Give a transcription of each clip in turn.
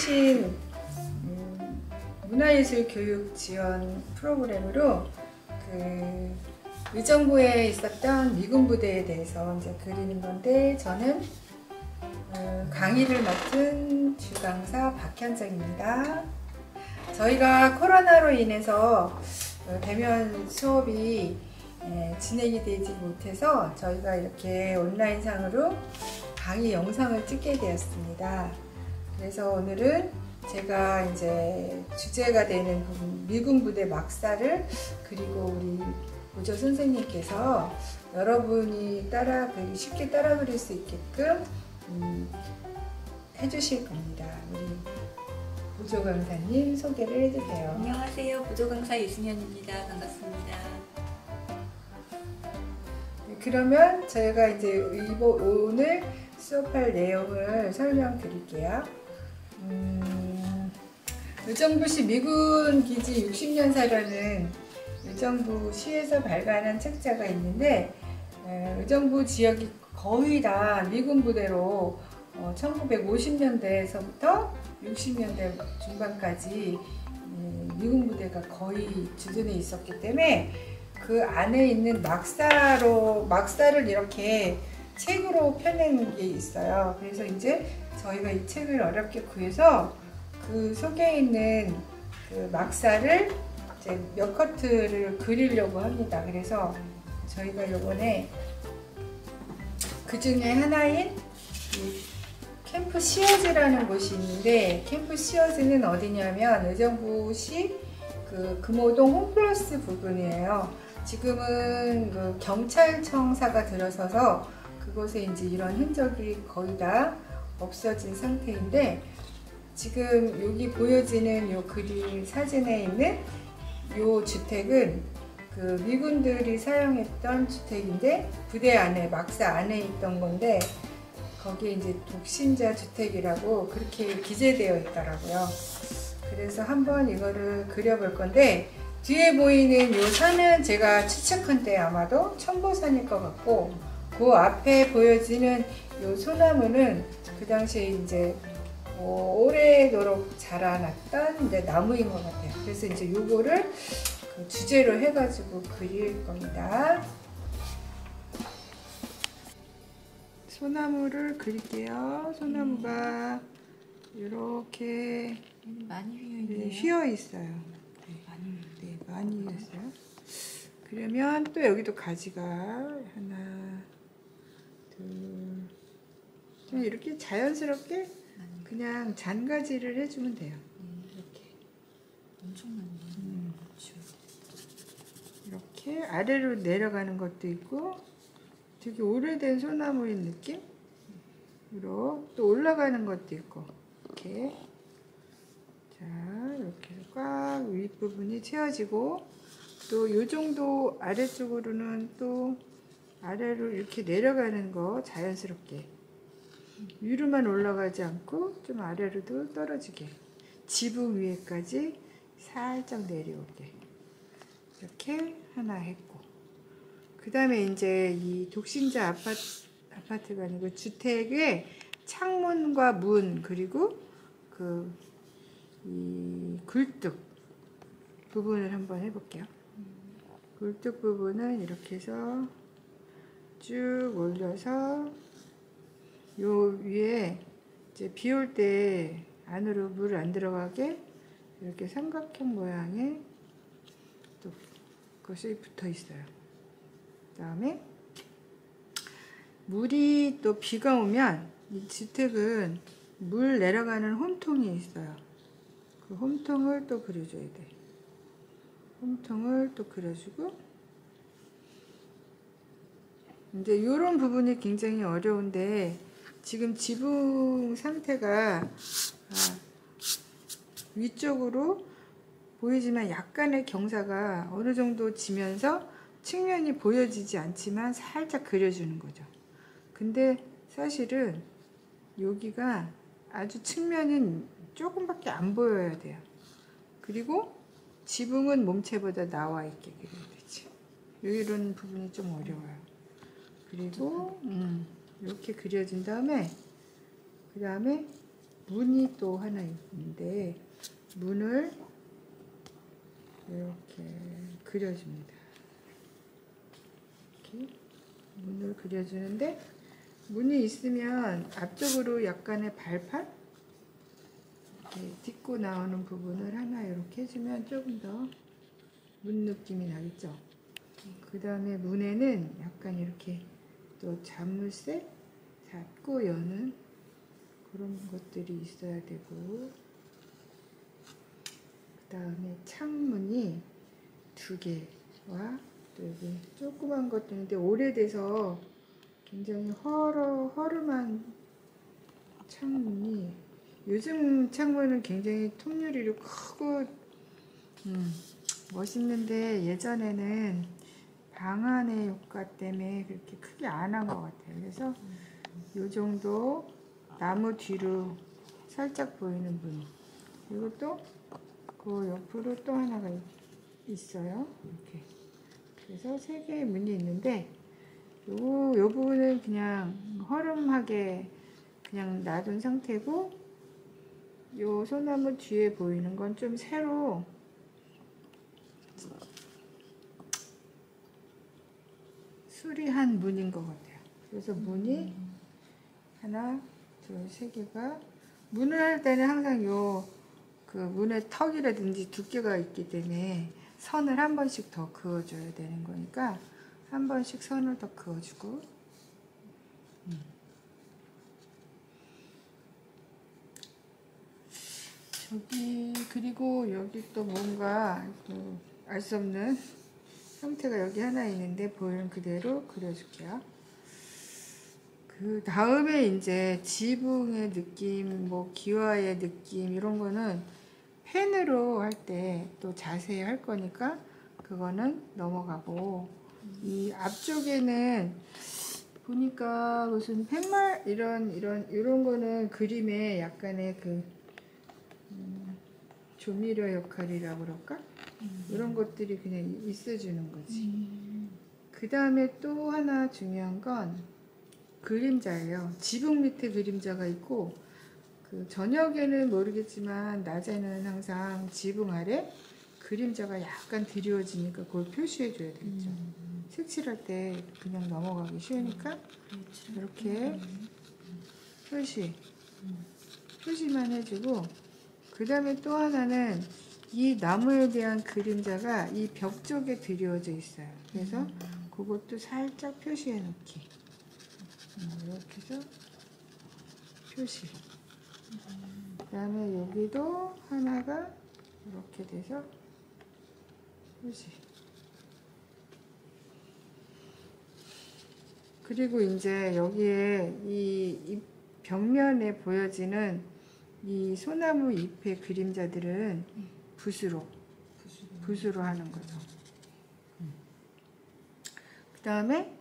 최신 문화예술 교육 지원 프로그램으로 그 의정부에 있었던 미군 부대에 대해서 이제 그리는 건데, 저는 강의를 맡은 주강사 박현정입니다. 저희가 코로나로 인해서 대면 수업이 진행이 되지 못해서 저희가 이렇게 온라인상으로 강의 영상을 찍게 되었습니다. 그래서 오늘은 제가 이제 주제가 되는 부분, 미군 부대 막사를, 그리고 우리 보조 선생님께서 여러분이 쉽게 따라 그릴 수 있게끔 해주실 겁니다. 우리 보조 강사님 소개를 해주세요. 안녕하세요. 보조 강사 이승현입니다. 반갑습니다. 네, 그러면 저희가 이제 오늘 수업할 내용을 설명드릴게요. 의정부시 미군기지 60년사라는 의정부시에서 발간한 책자가 있는데, 의정부 지역이 거의 다 미군 부대로 1950년대에서부터 60년대 중반까지 미군 부대가 거의 주둔해 있었기 때문에 그 안에 있는 막사를 이렇게 책으로 펴낸 게 있어요. 그래서 이제 저희가 이 책을 어렵게 구해서 그 속에 있는 그 막사를 이제 몇 커트를 그리려고 합니다. 그래서 저희가 요번에 그 중에 하나인 캠프 시어즈라는 곳이 있는데, 캠프 시어즈는 어디냐면 의정부시 그 금호동 홈플러스 부근이에요. 지금은 그 경찰청사가 들어서서 그곳에 이제 이런 흔적이 거의 다 없어진 상태인데, 지금 여기 보여지는 요 그림 사진에 있는 요 주택은 그 미군들이 사용했던 주택인데, 부대 안에 막사 안에 있던 건데, 거기에 이제 독신자 주택이라고 그렇게 기재되어 있더라고요. 그래서 한번 이거를 그려볼 건데, 뒤에 보이는 요 산은 제가 추측한데 아마도 천보산일 것 같고, 그 앞에 보여지는 요 소나무는 그 당시에 이제 오래도록 자라났던 이제 나무인 것 같아요. 그래서 이제 요거를 그 주제로 해가지고 그릴 겁니다. 소나무를 그릴게요. 소나무가 이렇게 많이 휘어있네요. 휘어 있어요. 네, 많이 휘어 있어요. 그러면 또 여기도 가지가 하나, 둘, 좀 이렇게 자연스럽게 그냥 잔가지를 해주면 돼요. 이렇게. 엄청 많네요. 이렇게 아래로 내려가는 것도 있고, 되게 오래된 소나무인 느낌으로 또 올라가는 것도 있고, 이렇게. 자, 이렇게 해서 꽉 윗부분이 채워지고, 또 이 정도 아래쪽으로는 또 아래로 이렇게 내려가는 거 자연스럽게. 위로만 올라가지 않고 좀 아래로도 떨어지게, 지붕 위에까지 살짝 내려오게, 이렇게 하나 했고, 그 다음에 이제 이 독신자 아파트가 아니고 주택의 창문과 문, 그리고 이 굴뚝 부분을 한번 해볼게요. 굴뚝 부분은 이렇게 해서 쭉 올려서 요 위에 이제 비 올 때 안으로 물 안 들어가게 이렇게 삼각형 모양의 또 것이 붙어 있어요. 그 다음에 물이 또 비가 오면 이 주택은 물 내려가는 홈통이 있어요. 그 홈통을 또 그려줘야 돼. 홈통을 또 그려주고, 이제 이런 부분이 굉장히 어려운데, 지금 지붕 상태가 위쪽으로 보이지만 약간의 경사가 어느 정도 지면서 측면이 보여지지 않지만 살짝 그려주는 거죠. 근데 사실은 여기가 아주 측면은 조금밖에 안 보여야 돼요. 그리고 지붕은 몸체보다 나와 있게 그려야 되지. 이런 부분이 좀 어려워요. 그리고 이렇게 그려준 다음에, 그 다음에 문이 또 하나 있는데 문을 이렇게 그려줍니다. 이렇게 문을 그려주는데 문이 있으면 앞쪽으로 약간의 발판 이렇게 딛고 나오는 부분을 하나 이렇게 해주면 조금 더 문 느낌이 나겠죠. 그 다음에 문에는 약간 이렇게 또 자물쇠 닫고 여는 그런 것들이 있어야 되고, 그 다음에 창문이 2개와 또 여기 조그만 것도 있는데 오래돼서 굉장히 허름한 창문이, 요즘 창문은 굉장히 통유리로 크고 멋있는데 예전에는 방안의 효과 때문에 그렇게 크게 안 한 것 같아요. 그래서 요 정도 나무 뒤로 살짝 보이는 문, 그리고 또 그 옆으로 또 하나가 있어요. 이렇게. 그래서 3개의 문이 있는데 요 부분은 그냥 허름하게 그냥 놔둔 상태고, 요 소나무 뒤에 보이는 건 좀 새로 수리한 문인 것 같아요. 그래서 문이 하나, 둘, 3개가, 문을 할 때는 항상 그 문의 턱이라든지 두께가 있기 때문에 선을 한 번씩 더 그어줘야 되는 거니까 한 번씩 선을 더 그어주고, 저기 그리고 여기 또 뭔가 알 수 없는 형태가 여기 하나 있는데 보이는 그대로 그려줄게요. 그 다음에 이제 지붕의 느낌, 뭐 기와의 느낌 이런 거는 펜으로 할 때 또 자세히 할 거니까 그거는 넘어가고, 이 앞쪽에는 보니까 무슨 팻말 이런 거는 그림에 약간의 그 조미료 역할이라고 그럴까? 이런 것들이 그냥 있어주는 거지. 그 다음에 또 하나 중요한 건 그림자예요. 지붕 밑에 그림자가 있고, 그 저녁에는 모르겠지만 낮에는 항상 지붕 아래 그림자가 약간 드리워지니까 그걸 표시해 줘야 되겠죠. 색칠할 때 그냥 넘어가기 쉬우니까 이렇게 표시만 해주고, 그 다음에 또 하나는 이 나무에 대한 그림자가 이 벽 쪽에 드리워져 있어요. 그래서 그것도 살짝 표시해 놓기. 이렇게 해서 표시. 그 다음에 여기도 하나가 이렇게 돼서 표시. 그리고 이제 여기에 이 벽면에 보여지는 이 소나무 잎의 그림자들은 붓으로 하는 거죠. 그 다음에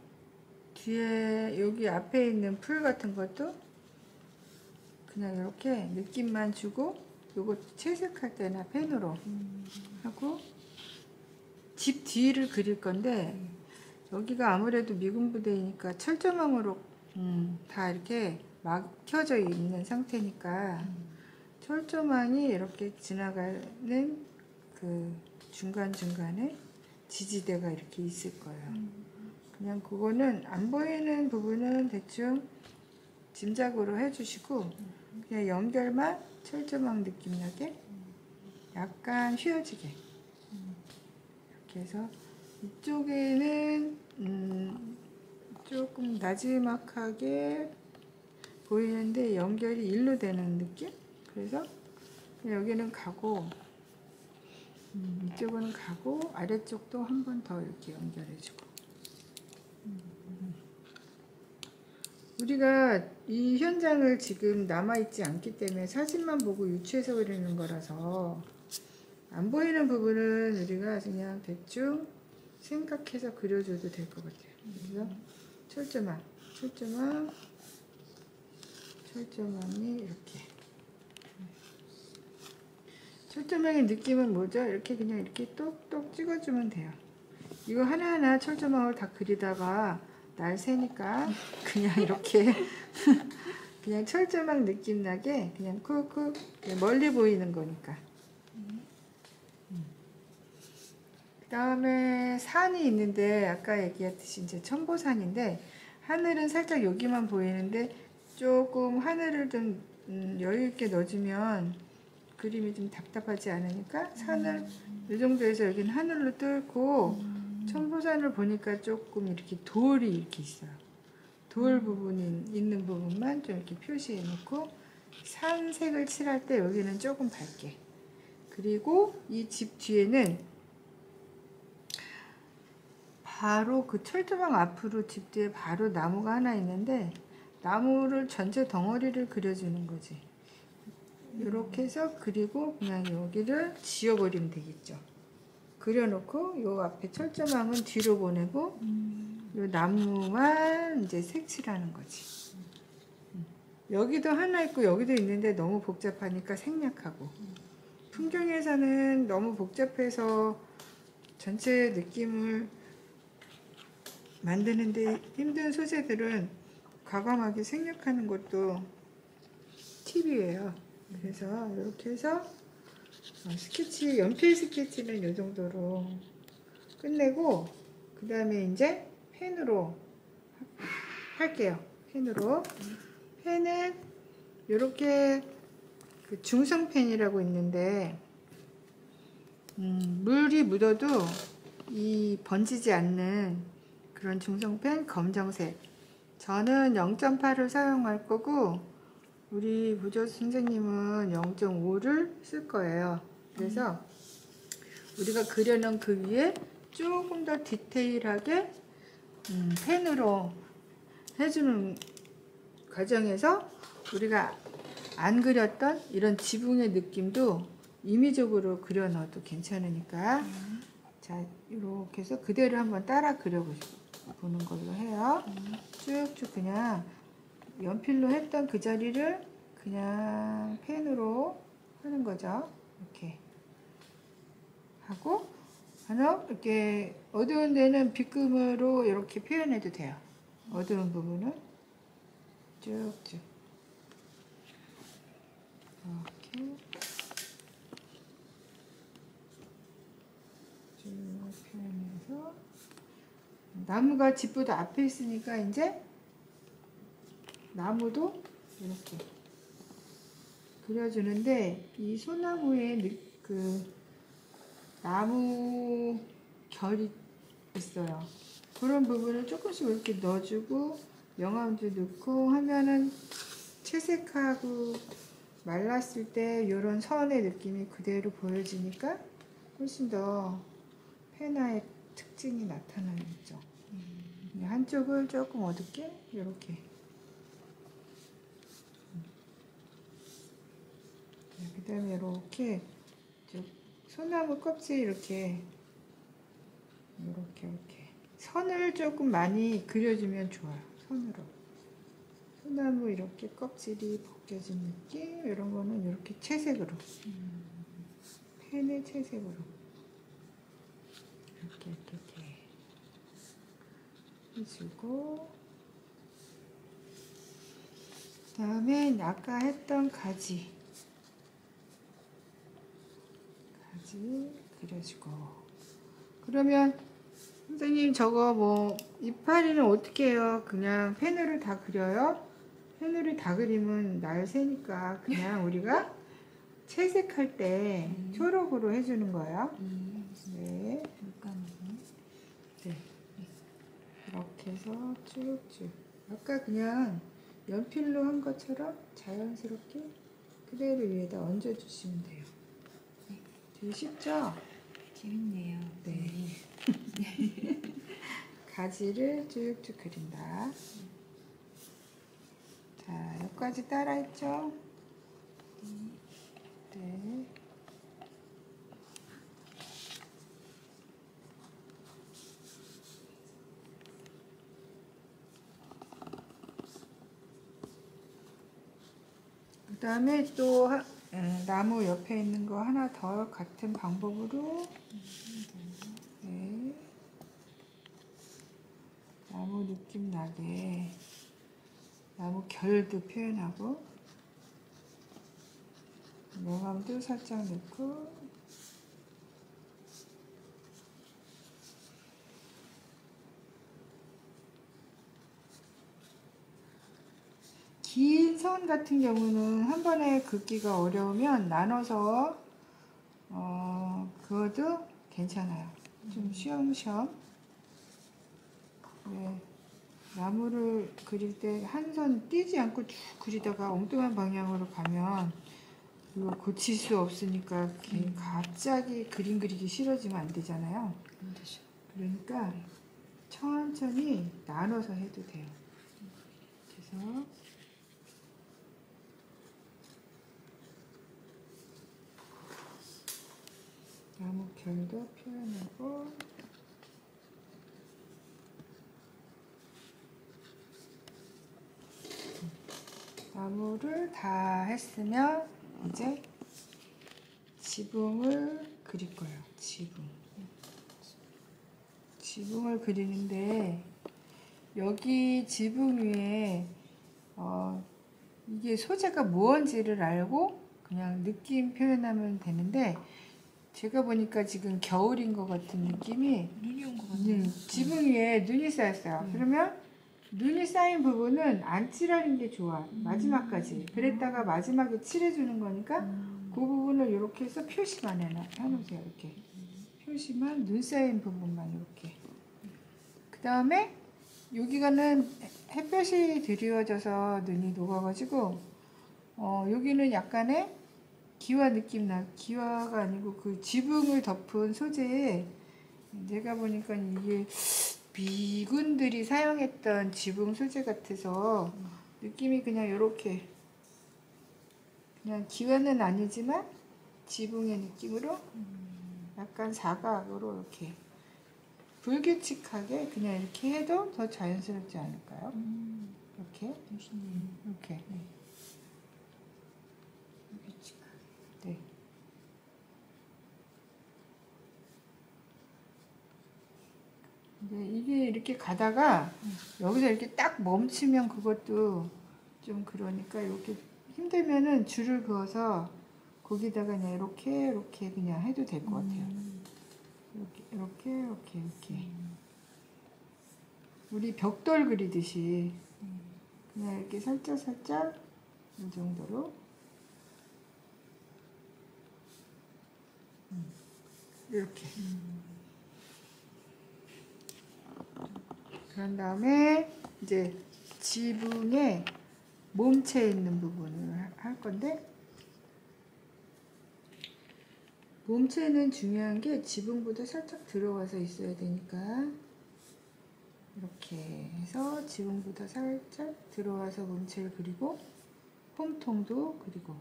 뒤에 여기 앞에 있는 풀 같은 것도 그냥 이렇게 느낌만 주고, 요것도 채색할 때나 펜으로 하고, 집 뒤를 그릴 건데 여기가 아무래도 미군 부대이니까 철조망으로 다 이렇게 막혀져 있는 상태니까 철조망이 이렇게 지나가는 그 중간중간에 지지대가 이렇게 있을 거예요. 그냥 그거는 안 보이는 부분은 대충 짐작으로 해주시고, 그냥 연결만 철조망 느낌 나게 약간 휘어지게 이렇게 해서, 이쪽에는 조금 나지막하게 보이는데 연결이 일로 되는 느낌? 그래서 여기는 가고 이쪽은 가고 아래쪽도 한 번 더 이렇게 연결해주고. 우리가 이 현장을 지금 남아있지 않기 때문에 사진만 보고 유추해서 그리는 거라서 안 보이는 부분은 우리가 그냥 대충 생각해서 그려줘도 될 것 같아요. 그래서 철조망이 이렇게. 철조망의 느낌은 뭐죠? 이렇게 그냥 이렇게 똑똑 찍어주면 돼요. 이거 하나하나 철조망을 다 그리다가 날 새니까 그냥 이렇게 그냥 철조망 느낌 나게 그냥 쿡쿡 멀리 보이는 거니까. 그 다음에 산이 있는데 아까 얘기했듯이 이제 첨보산인데 하늘은 살짝 여기만 보이는데 조금 하늘을 좀 여유 있게 넣어주면 그림이 좀 답답하지 않으니까 산을 이 정도에서 여기는 하늘로 뚫고 첨보산을 보니까 조금 이렇게 돌이 이렇게 있어요. 돌 부분이 있는 부분만 좀 이렇게 표시해 놓고 산색을 칠할 때 여기는 조금 밝게. 그리고 이 집 뒤에는 바로 그 철조망 앞으로 집 뒤에 바로 나무가 하나 있는데 나무를 전체 덩어리를 그려주는 거지. 이렇게 해서 그리고 그냥 여기를 지워버리면 되겠죠. 그려놓고 요 앞에 철조망은 뒤로 보내고 요 나무만 이제 색칠하는 거지. 여기도 하나 있고 여기도 있는데 너무 복잡하니까 생략하고 풍경에서는 너무 복잡해서 전체 느낌을 만드는데 힘든 소재들은 과감하게 생략하는 것도 팁이에요. 그래서 이렇게 해서 스케치, 연필 스케치는 이 정도로 끝내고 그 다음에 이제 펜으로 할게요. 펜으로. 펜은 이렇게 그 중성펜이라고 있는데 물이 묻어도 이 번지지 않는 그런 중성펜 검정색. 저는 0.8을 사용할 거고 우리 부조 선생님은 0.5를 쓸 거예요. 그래서 우리가 그려놓은 그 위에 조금 더 디테일하게 펜으로 해주는 과정에서 우리가 안 그렸던 이런 지붕의 느낌도 임의적으로 그려 넣어도 괜찮으니까 자 이렇게 해서 그대로 한번 따라 그려보는 걸로 해요. 쭉쭉 그냥 연필로 했던 그 자리를 그냥 펜으로 하는 거죠. 이렇게 하고 하나 이렇게 어두운 데는 빗금으로 이렇게 표현해도 돼요. 어두운 부분은 쭉쭉 이렇게 쭉 표현해서 나무가 집보다 앞에 있으니까 이제 나무도 이렇게 그려주는데 이 소나무에 그 나무 결이 있어요. 그런 부분을 조금씩 이렇게 넣어주고 영암도 넣고 하면은 채색하고 말랐을 때 이런 선의 느낌이 그대로 보여지니까 훨씬 더 페나의 특징이 나타나겠죠. 한쪽을 조금 어둡게 이렇게 그 다음에 이렇게 소나무 껍질 이렇게 선을 조금 많이 그려주면 좋아요. 손으로 소나무 이렇게 껍질이 벗겨진 느낌 이런 거는 이렇게 채색으로 펜의 채색으로 이렇게 해주고 그 다음에 아까 했던 가지 그려주고 그러면 선생님 저거 뭐 이파리는 어떻게 해요? 그냥 펜으로 다 그려요? 펜으로 다 그리면 날 새니까 그냥 우리가 채색할 때 초록으로 해주는 거예요. 네. 네. 이렇게 해서 쭉쭉 아까 그냥 연필로 한 것처럼 자연스럽게 그대로 위에다 얹어주시면 돼요. 되게 쉽죠? 재밌네요. 네. 가지를 쭉쭉 그린다. 자, 여기까지 따라했죠? 네. 그 다음에 또 나무 옆에 있는 거 하나 더 같은 방법으로 네. 나무 느낌 나게 나무 결도 표현하고 명암도 살짝 넣고 긴 선 같은 경우는 한 번에 긋기가 어려우면 나눠서 그어도 괜찮아요. 좀 쉬엄쉬엄. 네. 나무를 그릴 때 한 선 띄지 않고 쭉 그리다가 엉뚱한 방향으로 가면 이거 고칠 수 없으니까 갑자기 그림 그리기 싫어지면 안 되잖아요. 그러니까 천천히 나눠서 해도 돼요. 그래서 나무 결도 표현하고 나무를 다 했으면 이제 지붕을 그릴 거예요. 지붕을 그리는데 여기 지붕 위에 이게 소재가 무언지를 알고 그냥 느낌 표현하면 되는데 제가 보니까 지금 겨울인 것 같은 느낌이 눈이 온 것 같아요. 지붕 위에 눈이 쌓였어요. 그러면 눈이 쌓인 부분은 안 칠하는 게 좋아. 마지막까지. 그랬다가 마지막에 칠해주는 거니까 그 부분을 이렇게 해서 표시만 해놓으세요. 이렇게. 표시만 눈 쌓인 부분만 이렇게. 그 다음에 여기가는 햇볕이 드리워져서 눈이 녹아가지고 여기는 약간의 기와 느낌 기와가 아니고 그 지붕을 덮은 소재에 내가 보니까 이게 미군들이 사용했던 지붕 소재 같아서 느낌이 그냥 이렇게 그냥 기와는 아니지만 지붕의 느낌으로 약간 사각으로 이렇게 불규칙하게 그냥 이렇게 해도 더 자연스럽지 않을까요? 이렇게 이렇게 불규칙하게 네. 이게 이렇게 가다가 여기서 이렇게 딱 멈추면 그것도 좀 그러니까 이렇게 힘들면은 줄을 그어서 거기다가 그냥 이렇게 그냥 해도 될 것 같아요. 이렇게 우리 벽돌 그리듯이 그냥 이렇게 살짝 이 정도로 이렇게 그런 다음에 이제 지붕에 몸체 있는 부분을 할 건데 몸체는 중요한 게 지붕보다 살짝 들어가서 있어야 되니까 이렇게 해서 지붕보다 살짝 들어와서 몸체를 그리고 홈통도 그리고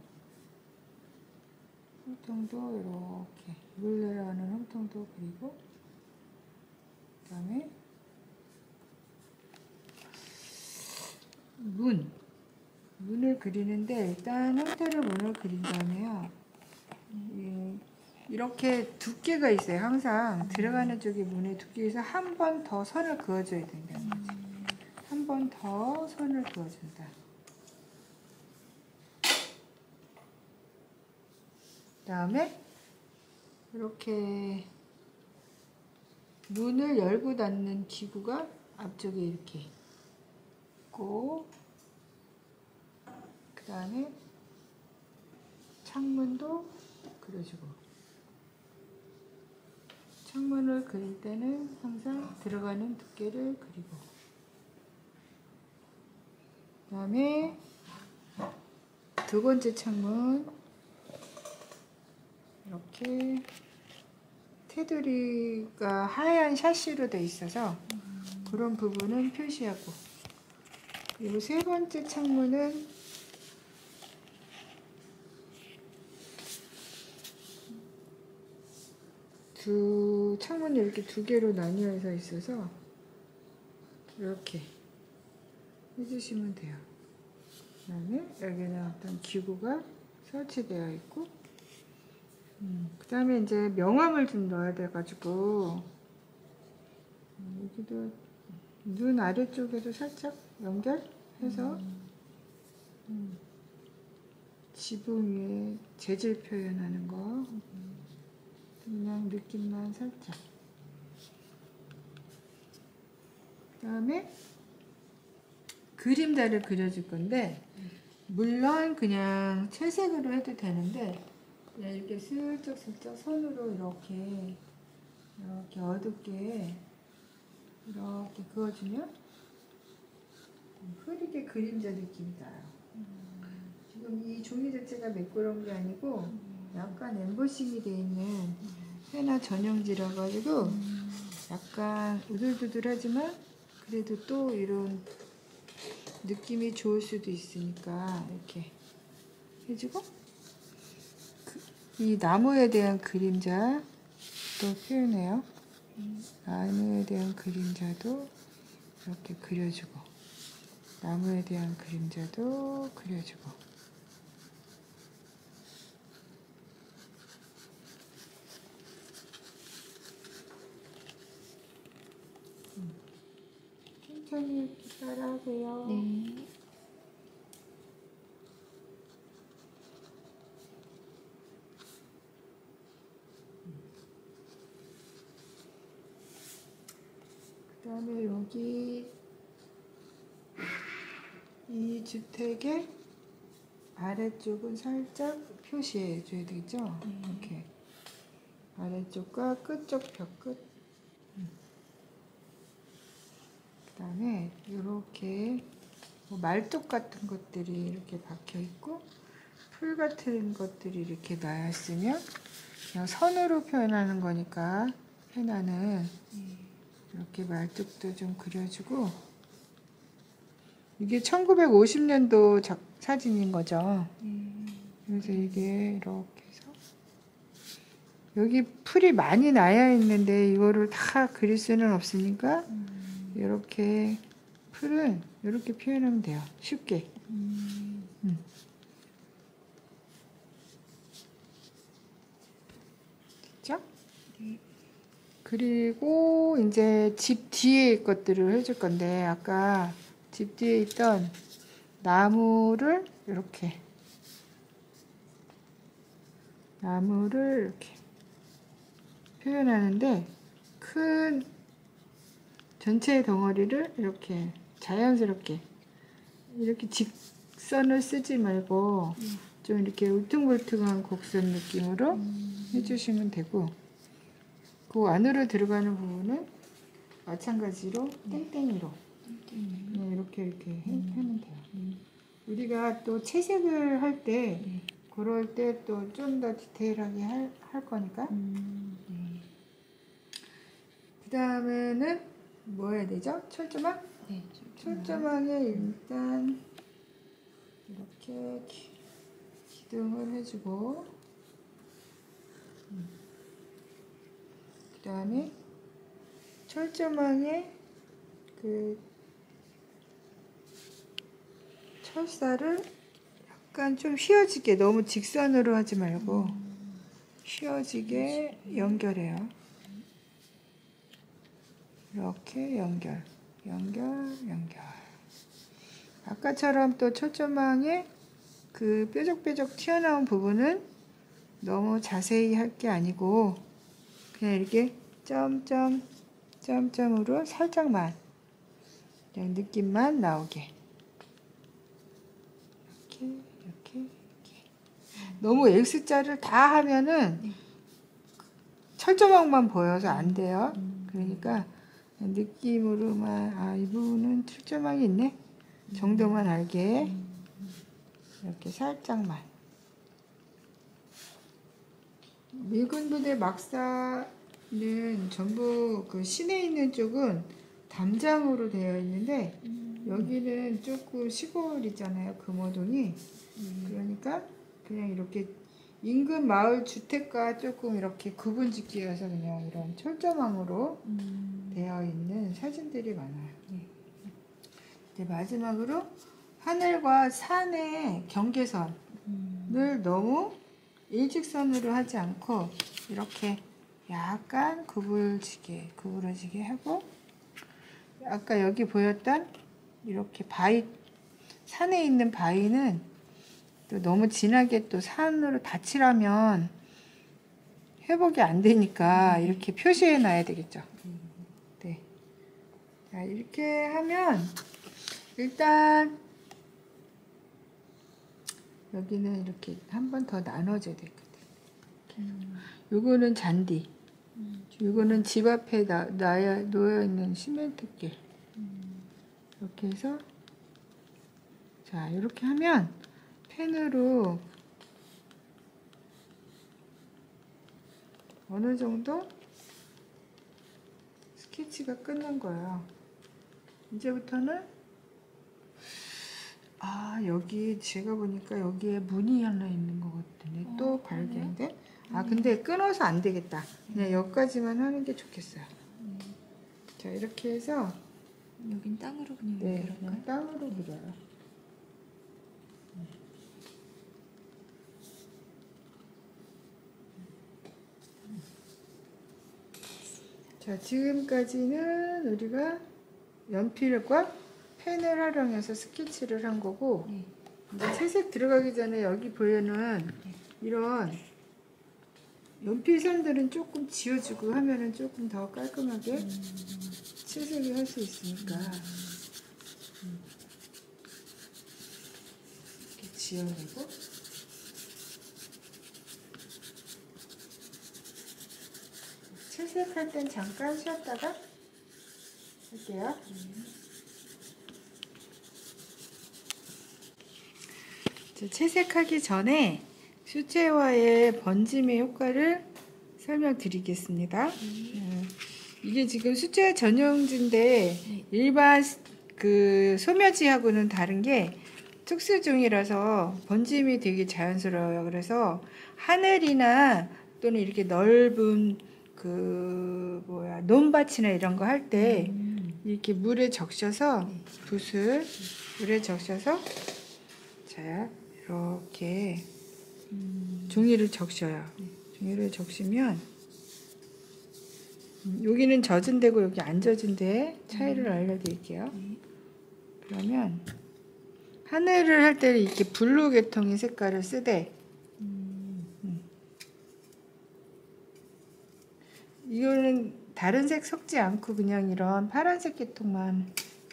홈통도 이렇게 물 내려가는 홈통도 그리고 그 다음에 문을 그리는데 일단 형태를 문을 그린 다음에요. 이렇게 두께가 있어요. 항상 들어가는 쪽에 문에 두께에서 한 번 더 선을 그어줘야 된다는 거지. 한 번 더 선을 그어준다. 그 다음에 이렇게 문을 열고 닫는 기구가 앞쪽에 이렇게 있고 그 다음에 창문도 그려주고 창문을 그릴 때는 항상 들어가는 두께를 그리고 그 다음에 두 번째 창문 이렇게 테두리가 하얀 샤시로 돼 있어서 그런 부분은 표시하고 그리고 세 번째 창문은 창문이 이렇게 두 개로 나뉘어져 있어서 이렇게 해주시면 돼요. 그 다음에 여기는 어떤 기구가 설치되어 있고 그 다음에 이제 명암을 좀 넣어야 돼가지고 여기도 눈 아래쪽에도 살짝 연결해서 지붕 위에 재질 표현하는 거. 그냥 느낌만 살짝. 그 다음에 그림자를 그려줄 건데, 물론 그냥 채색으로 해도 되는데, 그냥 이렇게 슬쩍슬쩍 손으로 이렇게 어둡게 이렇게 그어주면 흐리게 그림자 느낌이 나요. 지금 이 종이 자체가 매끄러운 게 아니고 약간 엠보싱이 되어 있는 헤나 전용지라 가지고 약간 우들두들하지만 그래도 또 이런 느낌이 좋을 수도 있으니까 이렇게 해주고, 이 나무에 대한 그림자 또 표현해요. 나무에 대한 그림자도 이렇게 그려주고, 나무에 대한 그림자도 그려주고. 천천히 따라하세요. 네. 그 다음에 여기 이 주택의 아래쪽은 살짝 표시해 줘야 되겠죠? 이렇게 아래쪽과 끝쪽 벽끝. 그 다음에 이렇게 뭐 말뚝 같은 것들이 이렇게 박혀 있고 풀 같은 것들이 이렇게 나였으면 그냥 선으로 표현하는 거니까 헤나는 이렇게 말뚝도 좀 그려주고. 이게 1950년도 사진인 거죠. 그래서 이게 이렇게 해서 여기 풀이 많이 나야 있는데 이거를 다 그릴 수는 없으니까 이렇게 풀은 이렇게 표현하면 돼요. 쉽게. 됐죠? 네. 그리고 이제 집 뒤에 것들을 해줄 건데, 아까 집 뒤에 있던 나무를 이렇게 표현하는데, 큰 전체 덩어리를 이렇게 자연스럽게 이렇게 직선을 쓰지 말고 좀 이렇게 울퉁불퉁한 곡선 느낌으로 해주시면 되고, 그 안으로 들어가는 부분은 마찬가지로 땡땡이로 그냥 이렇게 하면 돼요. 우리가 또 채색을 할 때 그럴 때 또 좀 더 디테일하게 할 거니까. 그 다음에는 뭐 해야 되죠? 철조망? 네. 철조망에 일단 이렇게 기둥을 해주고, 그 다음에 철조망에 그 철사를 약간 좀 휘어지게, 너무 직선으로 하지 말고 휘어지게 연결해요. 이렇게 연결. 아까처럼 또 철조망에 그 뾰족뾰족 튀어나온 부분은 너무 자세히 할 게 아니고 그냥 이렇게 점점으로 살짝만 그냥 느낌만 나오게. 이렇게. 너무 X자를 다 하면은 철조망만 보여서 안 돼요. 그러니까 느낌으로만, 이 부분은 철조망이 있네 정도만 알게 이렇게 살짝만. 미군 부대 막사는 전부 그 시내에 있는 쪽은 담장으로 되어 있는데 여기는 조금 시골이잖아요, 금호동이. 그러니까 그냥 이렇게 인근 마을 주택과 조금 이렇게 구분 짓기 위해서 그냥 이런 철조망으로 되어 있는 사진들이 많아요. 이제 마지막으로 하늘과 산의 경계선을 너무 일직선으로 하지 않고 이렇게 약간 구부러지게 하고, 아까 여기 보였던 이렇게 바위 산에 있는 바위는 또 너무 진하게 또 산으로 닫히려면 회복이 안 되니까 이렇게 표시해 놔야 되겠죠. 네. 자, 이렇게 하면 일단 여기는 이렇게 한 번 더 나눠줘야 되거든. 요거는 잔디. 요거는 집 앞에 놓여 있는 시멘트길. 이렇게 해서 자, 이렇게 하면 펜으로 어느 정도 스케치가 끝난 거예요. 이제부터는 여기 제가 보니까 여기에 문이 하나 있는 것 같은데 또 발견돼? 근데 끊어서 안 되겠다. 그냥 여기까지만 하는 게 좋겠어요. 자, 이렇게 해서 여긴 땅으로 그냥 네, 그럴까요? 그냥 땅으로 그려요. 자, 지금까지는 우리가 연필과 펜을 활용해서 스케치를 한 거고, 네. 이제 채색 들어가기 전에 여기 보면은 이런 연필선들은 조금 지워주고 하면은 조금 더 깔끔하게 채색을 할 수 있으니까 이렇게 지워내고, 채색할 땐 잠깐 쉬었다가 할게요. 채색하기 전에 수채화의 번짐의 효과를 설명드리겠습니다. 이게 지금 수채화 전용지인데 일반 그 소묘지하고는 다른 게 특수종이라서 번짐이 되게 자연스러워요. 그래서 하늘이나 또는 이렇게 넓은 논밭이나 이런 거 할 때 이렇게 물에 적셔서 붓을 물에 적셔서 자, 이렇게 종이를 적셔요. 종이를 적시면 여기는 젖은 데고 여기 안 젖은 데 차이를 알려드릴게요. 그러면 하늘을 할 때는 이렇게 블루 계통의 색깔을 쓰되 이거는 다른 색 섞지 않고 그냥 이런 파란색 계통만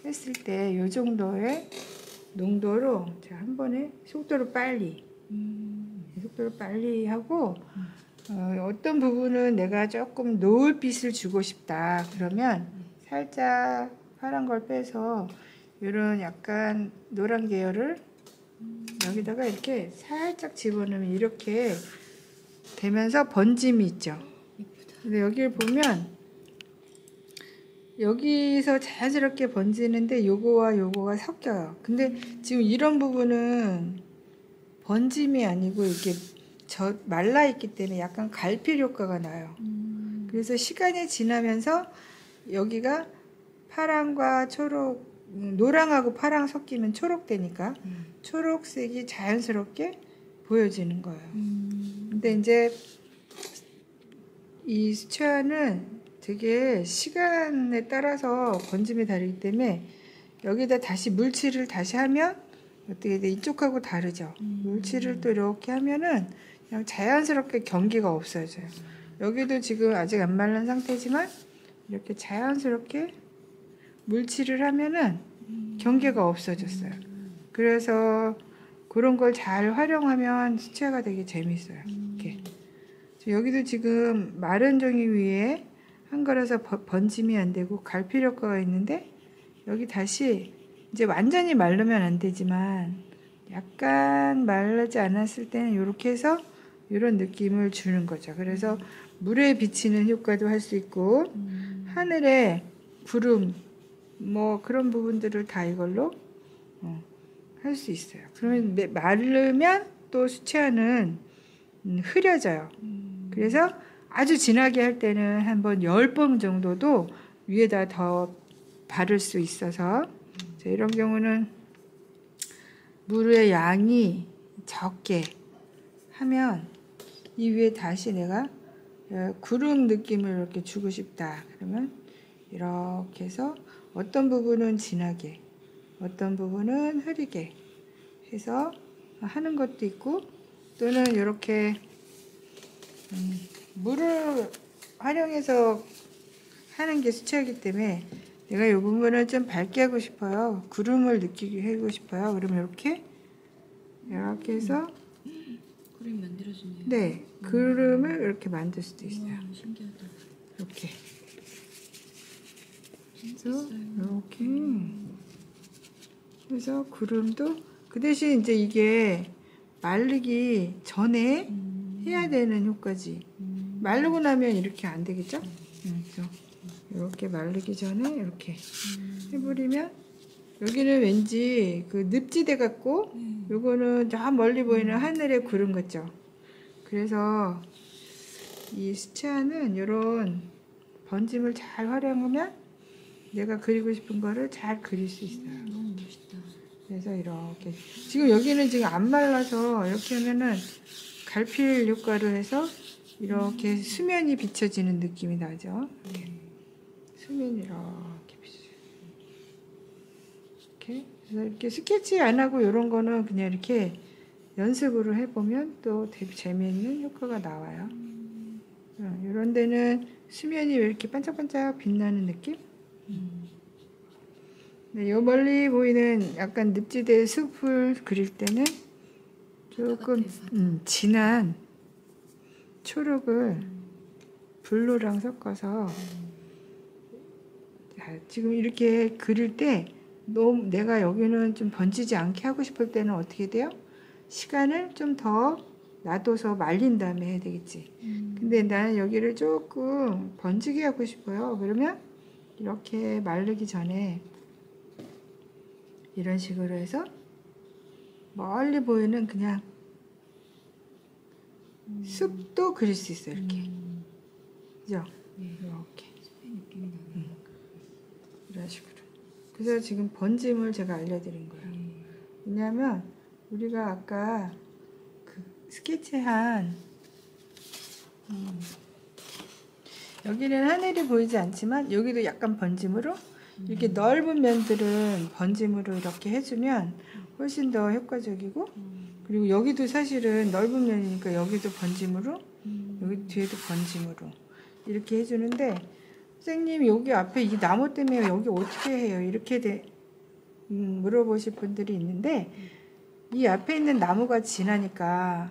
했을 때 이 정도의 농도로 자, 한 번에 속도를 빨리 하고 어떤 부분은 내가 조금 노을빛을 주고 싶다 그러면 살짝 파란 걸 빼서 이런 약간 노란 계열을 여기다가 이렇게 살짝 집어넣으면 이렇게 되면서 번짐이 있죠. 근데 여기를 보면 여기서 자연스럽게 번지는데 요거와 요거가 섞여요. 근데 지금 이런 부분은 번짐이 아니고 이렇게 말라 있기 때문에 약간 갈필 효과가 나요. 그래서 시간이 지나면서 여기가 파랑과 초록, 노랑하고 파랑 섞이면 초록되니까 초록색이 자연스럽게 보여지는 거예요. 근데 이제 이 수채화는 되게 시간에 따라서 번짐이 다르기 때문에 여기다 다시 물칠을 다시 하면 어떻게 돼? 이쪽하고 다르죠. 물칠을 또 이렇게 하면은 그냥 자연스럽게 경계가 없어져요. 여기도 지금 아직 안 말른 상태지만 이렇게 자연스럽게 물칠을 하면은 경계가 없어졌어요. 그래서 그런 걸 잘 활용하면 수채화가 되게 재밌어요. 이렇게. 여기도 지금 마른 종이 위에 한 거라서 번짐이 안 되고 갈필 효과가 있는데 여기 다시 이제 완전히 마르면 안 되지만 약간 마르지 않았을 때는 이렇게 해서 이런 느낌을 주는 거죠. 그래서 물에 비치는 효과도 할 수 있고 하늘에 구름 뭐 그런 부분들을 다 이걸로 할 수 있어요. 그러면 마르면 또 수채화는 흐려져요. 그래서 아주 진하게 할 때는 한번 10번 정도도 위에다 더 바를 수 있어서 이런 경우는 물의 양이 적게 하면 이 위에 다시 내가 구름 느낌을 이렇게 주고 싶다. 그러면 이렇게 해서 어떤 부분은 진하게 어떤 부분은 흐리게 해서 하는 것도 있고, 또는 이렇게 물을 활용해서 하는 게 수채화이기 때문에 내가 이 부분을 좀 밝게 하고 싶어요. 구름을 느끼게 하고 싶어요. 그러면 이렇게 해서 그림 만들어주네요. 네, 구름을 이렇게 만들 수도 있어요. 우와, 신기하다. 이렇게 해서 재밌어요. 이렇게 해서 구름도 그 대신 이제 이게 마르기 전에 해야 되는 효과지. 마르고 나면 이렇게 안 되겠죠? 그래서 이렇게 마르기 전에 이렇게 해버리면 여기는 왠지 그 늪지대 같고 요거는 저 멀리 보이는 하늘의 구름 같죠? 그래서 이 수채화는 이런 번짐을 잘 활용하면 내가 그리고 싶은 거를 잘 그릴 수 있어요. 너무 멋있다. 그래서 이렇게 지금 여기는 지금 안 말라서 이렇게 하면은 갈필 효과를 해서 이렇게 수면이 비춰지는 느낌이 나죠. 수면이 이렇게 비춰요. 이렇게 그래서 이렇게 스케치 안 하고 이런 거는 그냥 이렇게 연습으로 해보면 또 되게 재미있는 효과가 나와요. 이런 데는 수면이 왜 이렇게 반짝반짝 빛나는 느낌? 네, 요 멀리 보이는 약간 늪지대 숲을 그릴 때는 조금 진한 초록을 블루랑 섞어서 자, 지금 이렇게 그릴 때 너무 내가 여기는 좀 번지지 않게 하고 싶을 때는 어떻게 돼요? 시간을 좀 더 놔둬서 말린 다음에 해야 되겠지. 근데 나는 여기를 조금 번지게 하고 싶어요. 그러면 이렇게 마르기 전에 이런 식으로 해서 멀리 보이는 그냥 숲도 그릴 수 있어요. 이렇게. 그죠? 이렇게. 숲의 느낌이 나네요. 이런 식으로. 그래서 지금 번짐을 제가 알려드린 거예요. 왜냐하면 우리가 아까 그 스케치한 여기는 하늘이 보이지 않지만 여기도 약간 번짐으로 이렇게 넓은 면들은 번짐으로 이렇게 해주면 훨씬 더 효과적이고, 그리고 여기도 사실은 넓은 면이니까 여기도 번짐으로 여기 뒤에도 번짐으로 이렇게 해주는데, 선생님 여기 앞에 이 나무 때문에 여기 어떻게 해요? 이렇게 물어보실 분들이 있는데, 이 앞에 있는 나무가 진하니까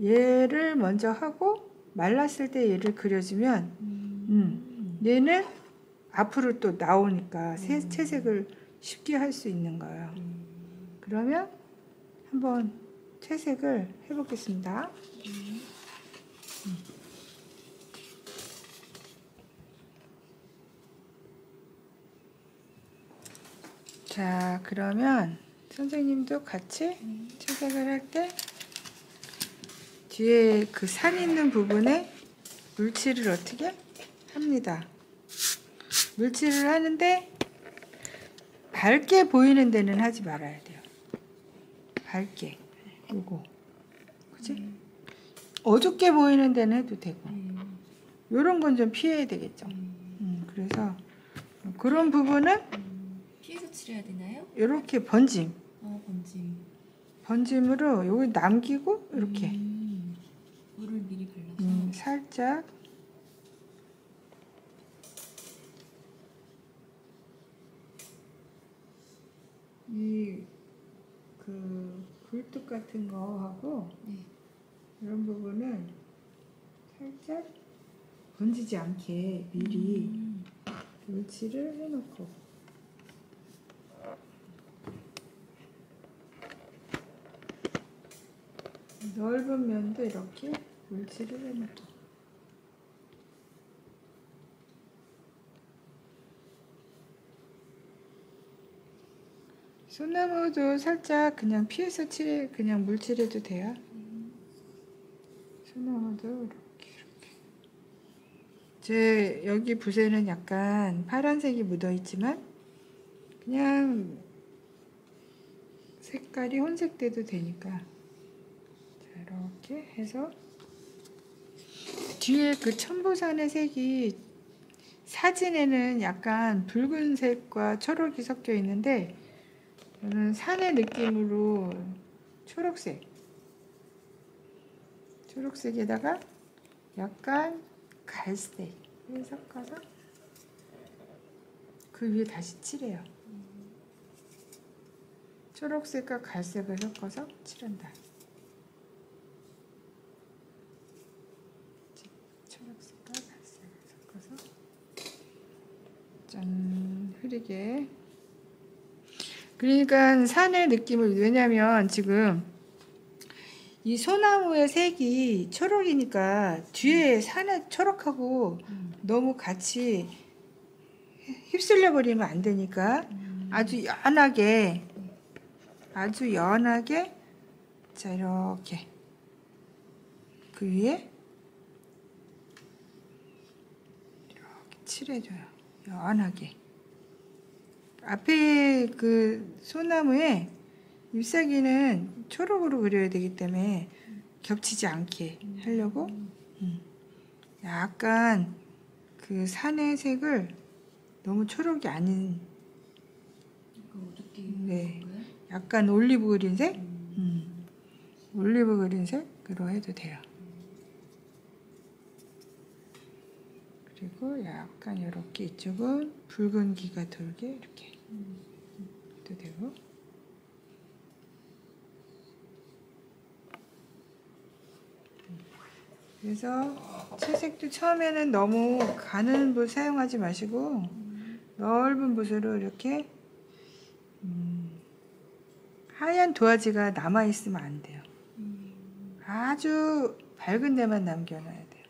얘를 먼저 하고 말랐을 때 얘를 그려주면 얘는 앞으로 또 나오니까 채색을 쉽게 할 수 있는 거예요. 그러면 한번 채색을 해보겠습니다. 자, 그러면 선생님도 같이 채색을 할 때 뒤에 그 산 있는 부분에 물칠을 어떻게 합니다. 물칠을 하는데 밝게 보이는 데는 하지 말아야 돼요. 밝게. 요거. 그치? 어둡게 보이는 데는 해도 되고. 요런 건 좀 피해야 되겠죠. 그래서 그런 부분은 피해서 칠해야 되나요? 요렇게 번짐. 번짐. 번짐으로 여기 남기고 이렇게 물을 미리 발라서. 살짝 이 그 굴뚝 같은 거 하고 이런 부분은 살짝 번지지 않게 미리 물칠을 해놓고, 넓은 면도 이렇게 물칠을 해놓고, 소나무도 살짝 그냥 피해서 그냥 물칠해도 돼요. 소나무도 이렇게. 제 여기 붓에는 약간 파란색이 묻어 있지만 그냥 색깔이 혼색돼도 되니까. 자, 이렇게 해서 뒤에 그 천보산의 색이 사진에는 약간 붉은색과 초록이 섞여 있는데 저는 산의 느낌으로 초록색에다가 약간 갈색을 섞어서 그 위에 다시 칠해요. 초록색과 갈색을 섞어서 칠한다. 초록색과 갈색을 섞어서 짠 흐리게. 그러니까 산의 느낌을, 왜냐면 지금 이 소나무의 색이 초록이니까 뒤에 산의 초록하고 너무 같이 휩쓸려 버리면 안 되니까 아주 연하게 자 이렇게 그 위에 이렇게 칠해줘요. 연하게. 앞에 그 소나무에 잎사귀는 초록으로 그려야 되기 때문에 겹치지 않게 하려고 약간 그 산의 색을 너무 초록이 아닌, 어둡게 네, 건가요? 약간 올리브 그린색, 올리브 그린색으로 해도 돼요. 그리고 약간 이렇게 이쪽은 붉은기가 돌게 이렇게 해도 되고. 그래서 채색도 처음에는 너무 가는 붓 사용하지 마시고 넓은 붓으로 이렇게 하얀 도화지가 남아있으면 안 돼요. 아주 밝은 데만 남겨놔야 돼요.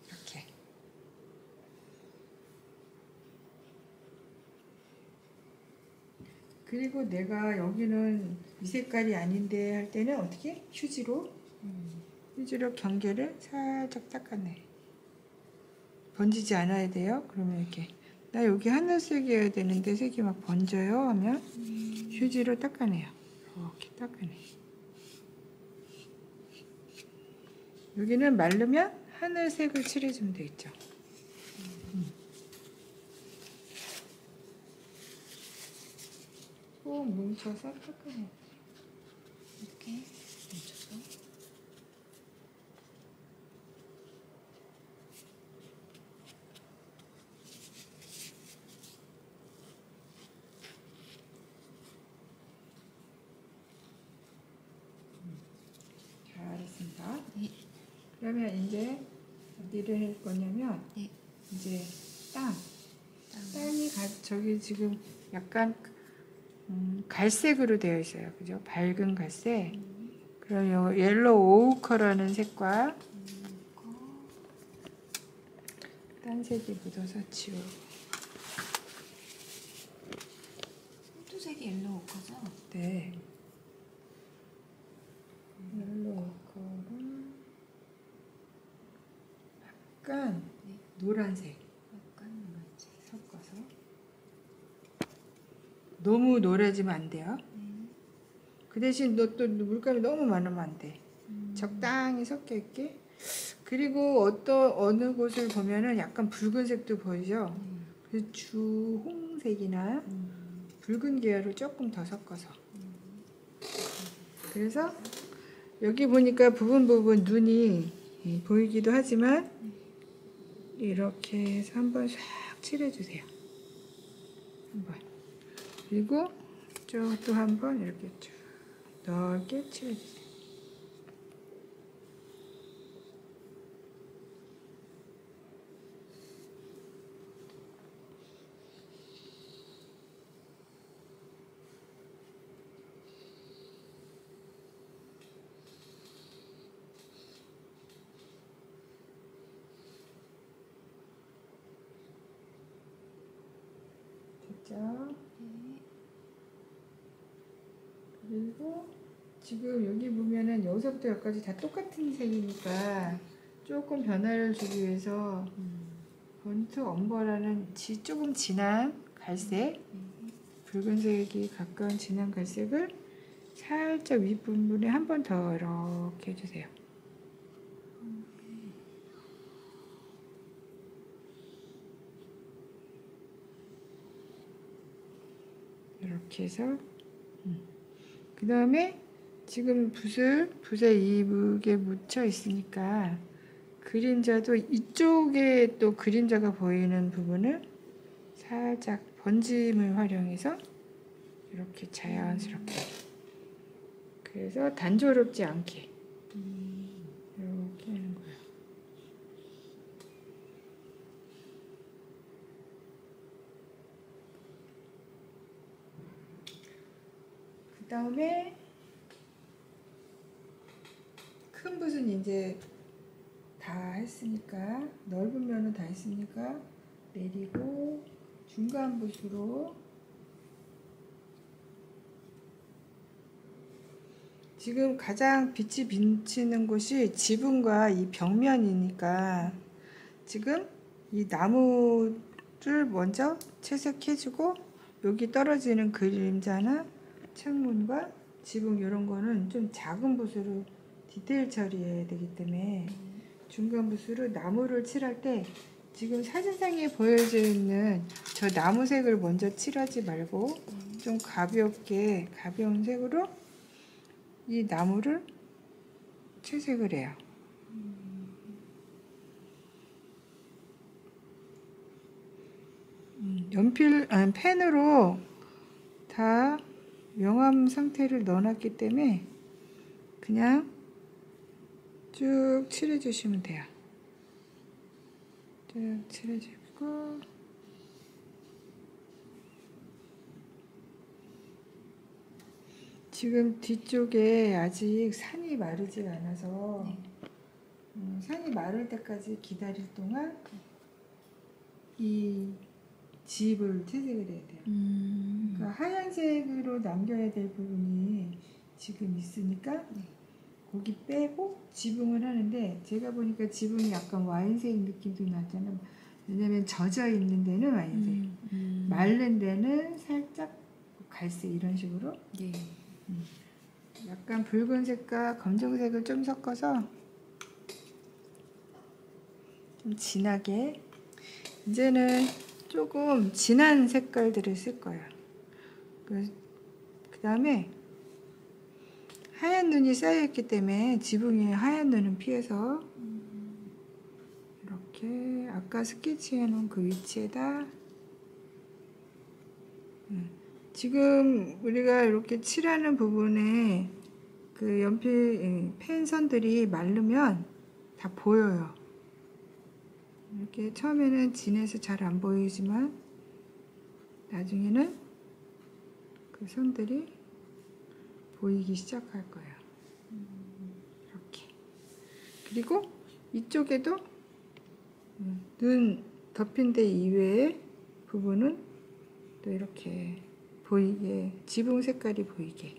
이렇게. 그리고 내가 여기는 이 색깔이 아닌데 할 때는 어떻게? 휴지로 경계를 살짝 닦아내. 번지지 않아야 돼요. 그러면 이렇게 나 여기 하늘색이어야 되는데 색이 막 번져요 하면 휴지로 닦아내요. 이렇게 닦아내. 여기는 마르면 하늘색을 칠해주면 되겠죠. 꼭 뭉쳐서 닦아내요. 이렇게 뭉쳐서. 잘했습니다. 네. 그러면 이제 어디를 할 거냐면 네. 이제 땅이 저기 지금 약간 갈색으로 되어 있어요. 그죠? 밝은 갈색. 그럼 요 옐로우 오우커라는 색과 딴색이 묻어서 지우고. 손두색이 옐로우 오커죠? 네. 옐로우 오우커랑 약간 노란색 약간 노란색. 섞어서. 너무 노래지면 안 돼요. 그 대신 또 물감이 너무 많으면 안 돼. 적당히 섞여 있게. 그리고 어느 곳을 보면은 약간 붉은색도 보이죠. 그래서 주홍색이나 붉은 계열을 조금 더 섞어서. 그래서 여기 보니까 부분 눈이 보이기도 하지만 이렇게 해서 한번 싹 칠해주세요. 한번. 그리고 또 한번 이렇게 쭉 넓게 칠해주세요. 됐죠? 그리고 지금 여기 보면은 여기서부터 여기까지 다 똑같은 색이니까 조금 변화를 주기 위해서 번트 엄버라는 조금 진한 갈색, 붉은색이 가까운 진한 갈색을 살짝 윗부분에 한 번 더 이렇게 해주세요. 이렇게 해서 그 다음에 지금 붓에 이게 묻혀 있으니까 그림자도 이쪽에 또 그림자가 보이는 부분을 살짝 번짐을 활용해서 이렇게 자연스럽게, 그래서 단조롭지 않게 이렇게 하는 거예요. 그 다음에 큰 붓은 이제 다 했으니까, 넓은 면은 다 했으니까 내리고, 중간 붓으로 지금 가장 빛이 비치는 곳이 지붕과 이 벽면이니까 지금 이 나무를 먼저 채색해주고, 여기 떨어지는 그림자나 창문과 지붕 이런 거는 좀 작은 붓으로 디테일 처리해야 되기 때문에 중간 붓으로 나무를 칠할 때 지금 사진상에 보여져 있는 저 나무색을 먼저 칠하지 말고 좀 가볍게, 가벼운 색으로 이 나무를 채색을 해요. 펜으로 다 명암 상태를 넣어놨기 때문에 그냥 쭉 칠해주시면 돼요. 쭉 칠해주고, 지금 뒤쪽에 아직 산이 마르지 않아서 산이 마를 때까지 기다릴 동안 이 집을 채색을 해야 돼요. 그러니까 하얀색으로 남겨야 될 부분이 지금 있으니까 거기 빼고 지붕을 하는데, 제가 보니까 지붕이 약간 와인색 느낌도 나잖아요. 왜냐면 젖어 있는 데는 와인색, 마른 데는 살짝 갈색, 이런 식으로 약간 붉은색과 검정색을 좀 섞어서 좀 진하게, 이제는 조금 진한 색깔들을 쓸 거예요. 그 다음에 하얀 눈이 쌓여있기 때문에 지붕에 하얀 눈은 피해서 이렇게 아까 스케치해 놓은 그 위치에다, 지금 우리가 이렇게 칠하는 부분에 그 연필 펜 선들이 마르면 다 보여요. 이렇게 처음에는 진해서 잘 안 보이지만 나중에는 그 선들이 보이기 시작할 거예요. 이렇게. 그리고 이쪽에도 눈 덮인 데 이외의 부분은 또 이렇게 보이게, 지붕 색깔이 보이게.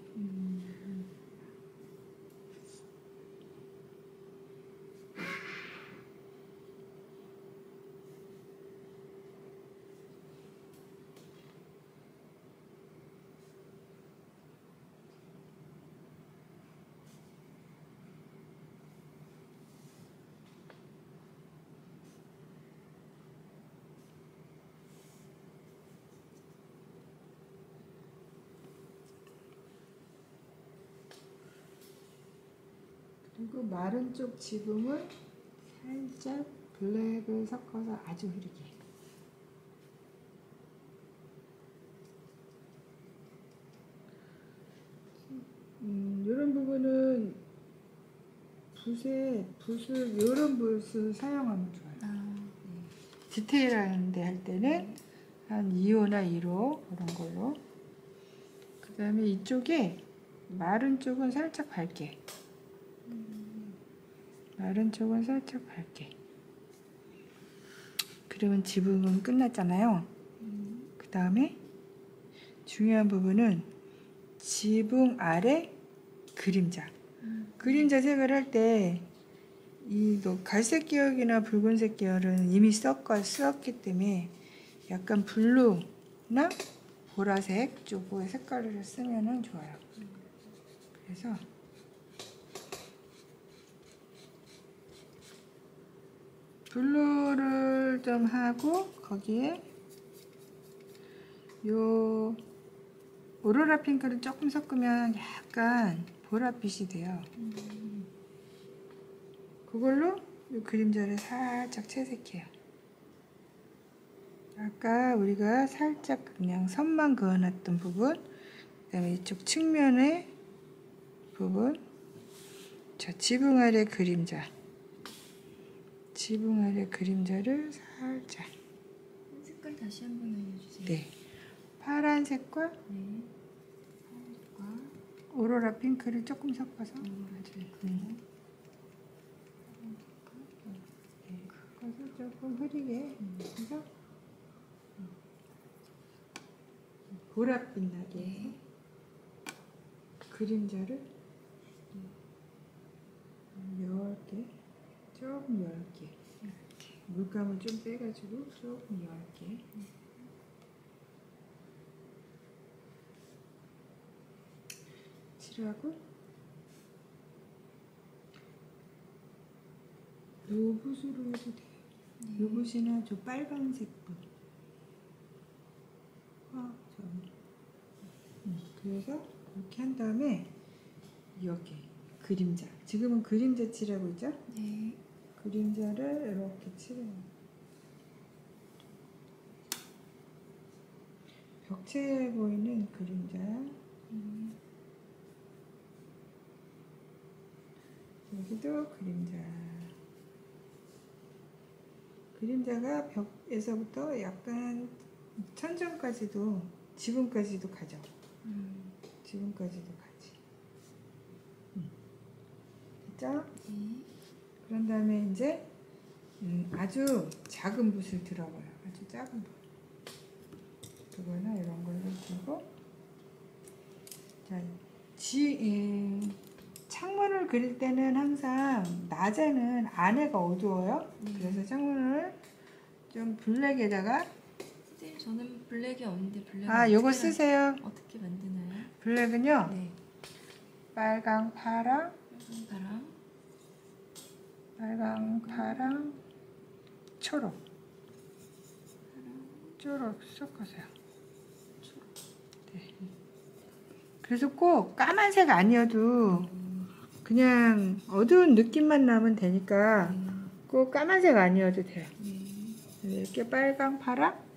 그리고 마른 쪽 지붕을 살짝 블랙을 섞어서 아주 흐리게. 이런 부분은 붓을 이런 붓을 사용하면 좋아요. 디테일한데 할 때는 한 2호나 1호 그런 걸로. 그 다음에 이쪽에 마른 쪽은 살짝 밝게. 마른 쪽은 살짝 밝게. 그러면 지붕은 끝났잖아요. 그 다음에 중요한 부분은 지붕 아래 그림자. 그림자 색을 할 때 이 갈색 계열이나 붉은색 계열은 이미 썼기 때문에 약간 블루나 보라색 쪽의 색깔을 쓰면 좋아요. 그래서 블루를 좀 하고 거기에 요 오로라 핑크를 조금 섞으면 약간 보랏빛이 돼요. 그걸로 이 그림자를 살짝 채색해요. 아까 우리가 살짝 그냥 선만 그어놨던 부분, 그 다음에 이쪽 측면의 부분, 자, 지붕 아래 그림자, 지붕 아래 그림자를 살짝, 색깔 다시 한번 알려주세요. 네, 파란색과 네. 파란색과 오로라 핑크를 조금 섞어서 그래서 조금 흐리게 해서 보랏빛 나게 해서 그림자를 얇게, 조금 얇게, 물감을 좀 빼가지고 조금 얇게 칠하고, 요붓으로 해도 돼요. 요붓이나 저 빨간색 붓. 그래서 이렇게 한 다음에 여기 그림자. 지금은 그림자 칠하고 있죠? 네. 그림자를 이렇게 칠해요. 벽체에 보이는 그림자. 여기도 그림자. 그림자가 벽에서부터 약간 천정까지도, 지붕까지도 가죠. 지붕까지도 가지. 됐죠? 네. 그런 다음에 이제 아주 작은 붓을 들어봐요. 아주 작은 붓. 그거나 이런 걸로 들고, 자, 창문을 그릴 때는 항상 낮에는 안에가 어두워요. 그래서 창문을 좀 블랙에다가, 선생님, 저는 블랙이 없는데 블랙 요거 쓰세요. 어떻게 만드나요? 블랙은요, 네. 빨강, 파랑, 파랑, 파랑, 초록, 초록 섞어서요. 네. 그래서 꼭 까만색 아니어도 그냥 어두운 느낌만 나면 되니까 꼭 까만색 아니어도 돼요. 이렇게 빨강, 파랑,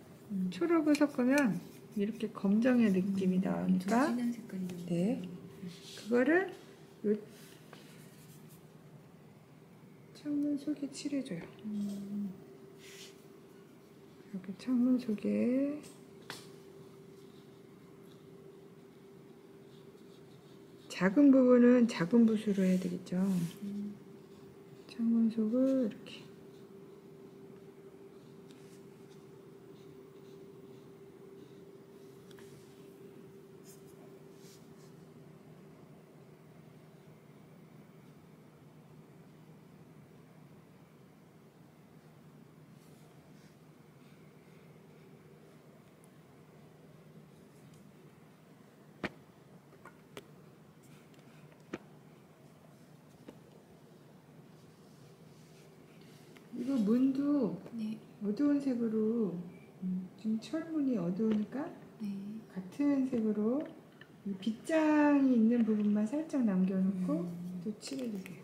초록을 섞으면 이렇게 검정의 느낌이 나오니까, 진한 색깔이 나요. 네, 그거를 요 창문 속에 칠해줘요. 이렇게 창문 속에 작은 부분은 작은 붓으로 해야 되겠죠. 창문 속을 이렇게. 이거 문도 네. 어두운 색으로, 지금 철문이 어두우니까 네. 같은 색으로 이 빗장이 있는 부분만 살짝 남겨놓고 또 칠해주세요.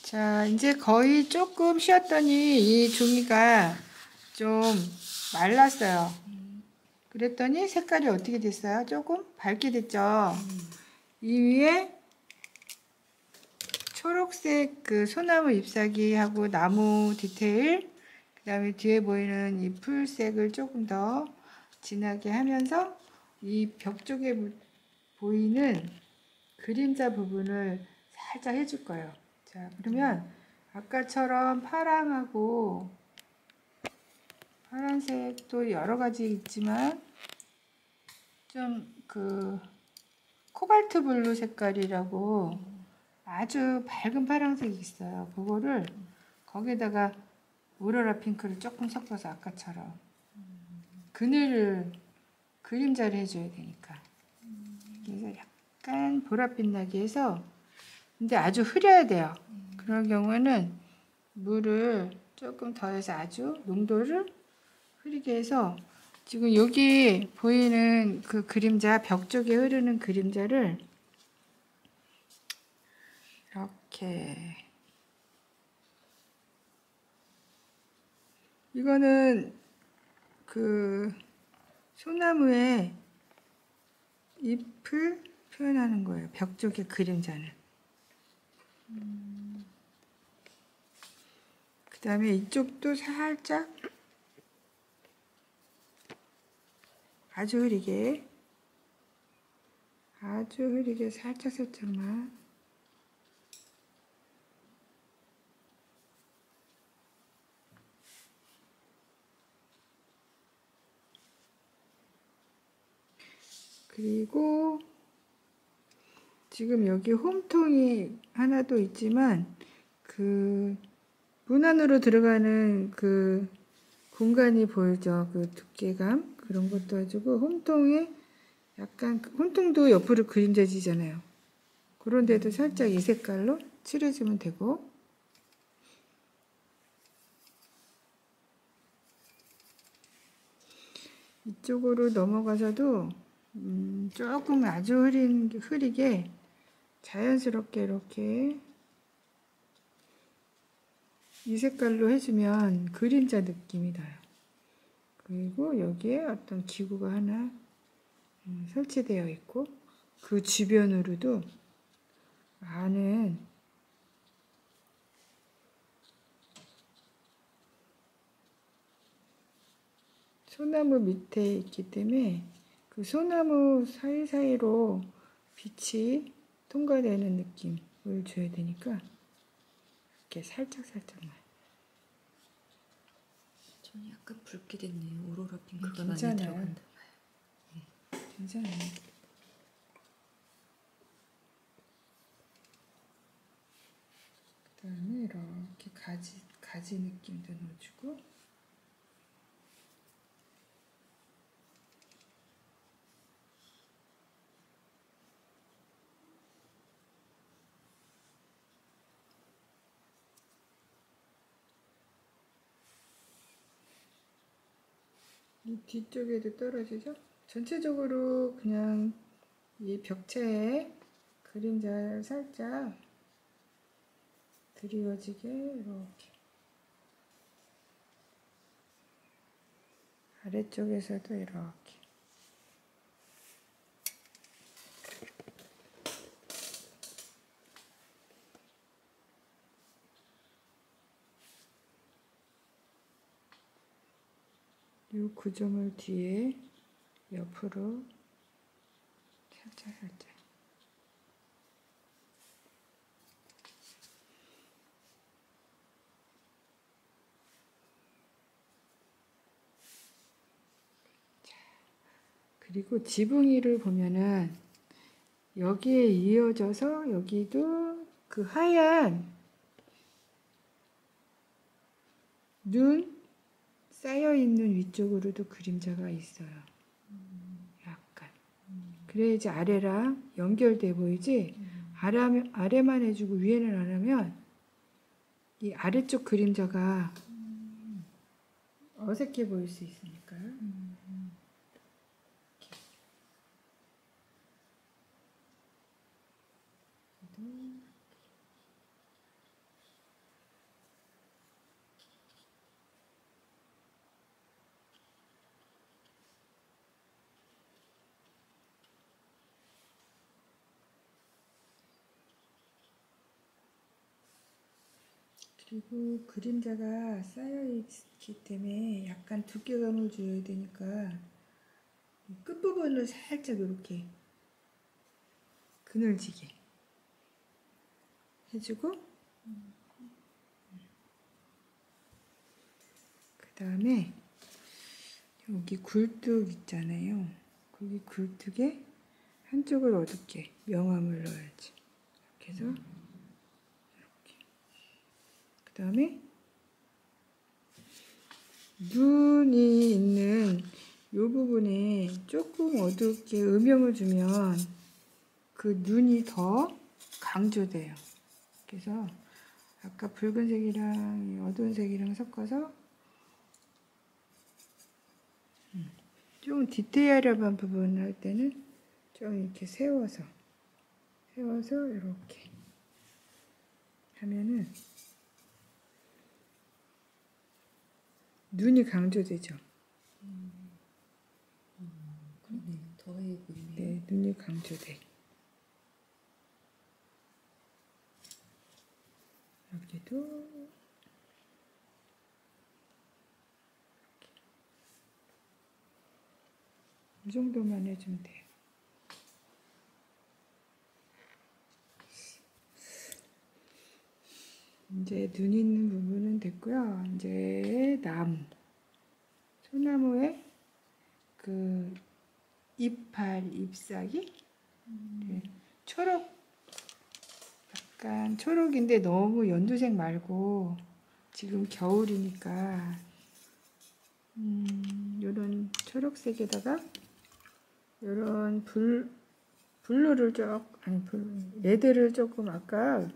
자, 이제 거의 조금 쉬었더니 이 종이가 좀 말랐어요. 그랬더니 색깔이 어떻게 됐어요? 조금 밝게 됐죠? 이 위에 초록색 그 소나무 잎사귀하고 나무 디테일, 그 다음에 뒤에 보이는 이 풀색을 조금 더 진하게 하면서 이 벽 쪽에 보이는 그림자 부분을 살짝 해줄 거예요. 자, 그러면 아까처럼 파랑하고 파란색도 여러 가지 있지만 좀 그 코발트 블루 색깔이라고 아주 밝은 파란색이 있어요. 그거를 거기다가 오로라 핑크를 조금 섞어서 아까처럼 그늘을 그림자를 해줘야 되니까. 그래서 약간 보랏빛 나게 해서, 근데 아주 흐려야 돼요. 그런 경우에는 물을 조금 더해서 아주 농도를 흐리게 해서, 지금 여기 보이는 그 그림자, 벽 쪽에 흐르는 그림자를 이렇게, 이거는 그 소나무의 잎을 표현하는 거예요. 벽 쪽의 그림자는. 그 다음에 이쪽도 살짝 아주 흐리게 살짝 살짝만. 그리고 지금 여기 홈통이 하나 도 있지만 그 문 안으로 들어가는 그 공간이 보이죠? 그 두께감 그런 것도 가지고 홈통에 약간 홈통도 옆으로 그림자지잖아요. 그런 데도 살짝 이 색깔로 칠해주면 되고, 이쪽으로 넘어가서도 조금 아주 흐리게 자연스럽게 이렇게 이 색깔로 해주면 그림자 느낌이 나요. 그리고 여기에 어떤 기구가 하나 설치되어 있고, 그 주변으로도 많은 소나무 밑에 있기 때문에 그 소나무 사이사이로 빛이 통과되는 느낌을 줘야 되니까 이렇게 살짝만. 저는 약간 붉게 됐네요. 오로라 핑크가 많이 괜찮아요. 들어간다. 괜찮아요. 그 다음에 이렇게 가지 느낌도 넣어주고, 이 뒤쪽에도 떨어지죠? 전체적으로 그냥 이 벽체에 그림자 살짝 드리워지게 이렇게, 아래쪽에서도 이렇게. 이 구조물 뒤에 옆으로 살짝. 그리고 지붕이를 보면은 여기에 이어져서 여기도 그 하얀 눈 쌓여있는 위쪽으로도 그림자가 있어요. 약간. 그래야지 아래랑 연결돼 보이지, 아래만 해주고 위에는 안 하면 이 아래쪽 그림자가 어색해 보일 수 있으니까요. 그리고 그림자가 쌓여있기 때문에 약간 두께감을 줘야 되니까 끝부분을 살짝 이렇게 그늘지게 해주고, 그 다음에 여기 굴뚝 있잖아요. 거기 굴뚝에 한쪽을 어둡게 명암을 넣어야지. 이렇게 해서 이렇게. 그 다음에 눈이 있는 이 부분에 조금 어둡게 음영을 주면 그 눈이 더 강조돼요. 그래서 아까 붉은색이랑 어두운 색이랑 섞어서 좀 디테일한 부분 할 때는 좀 이렇게 세워서 이렇게 하면은 눈이 강조되죠. 그러네. 더해 보이네요. 네, 눈이 강조돼. 여기도 이 정도만 해주면 돼요. 이제 눈 있는 부분은 됐고요. 이제 소나무의 그 잎알, 잎사귀, 네, 약간 초록인데 너무 연두색 말고 지금 겨울이니까 요런 초록색에다가 요런 레드를 조금 아까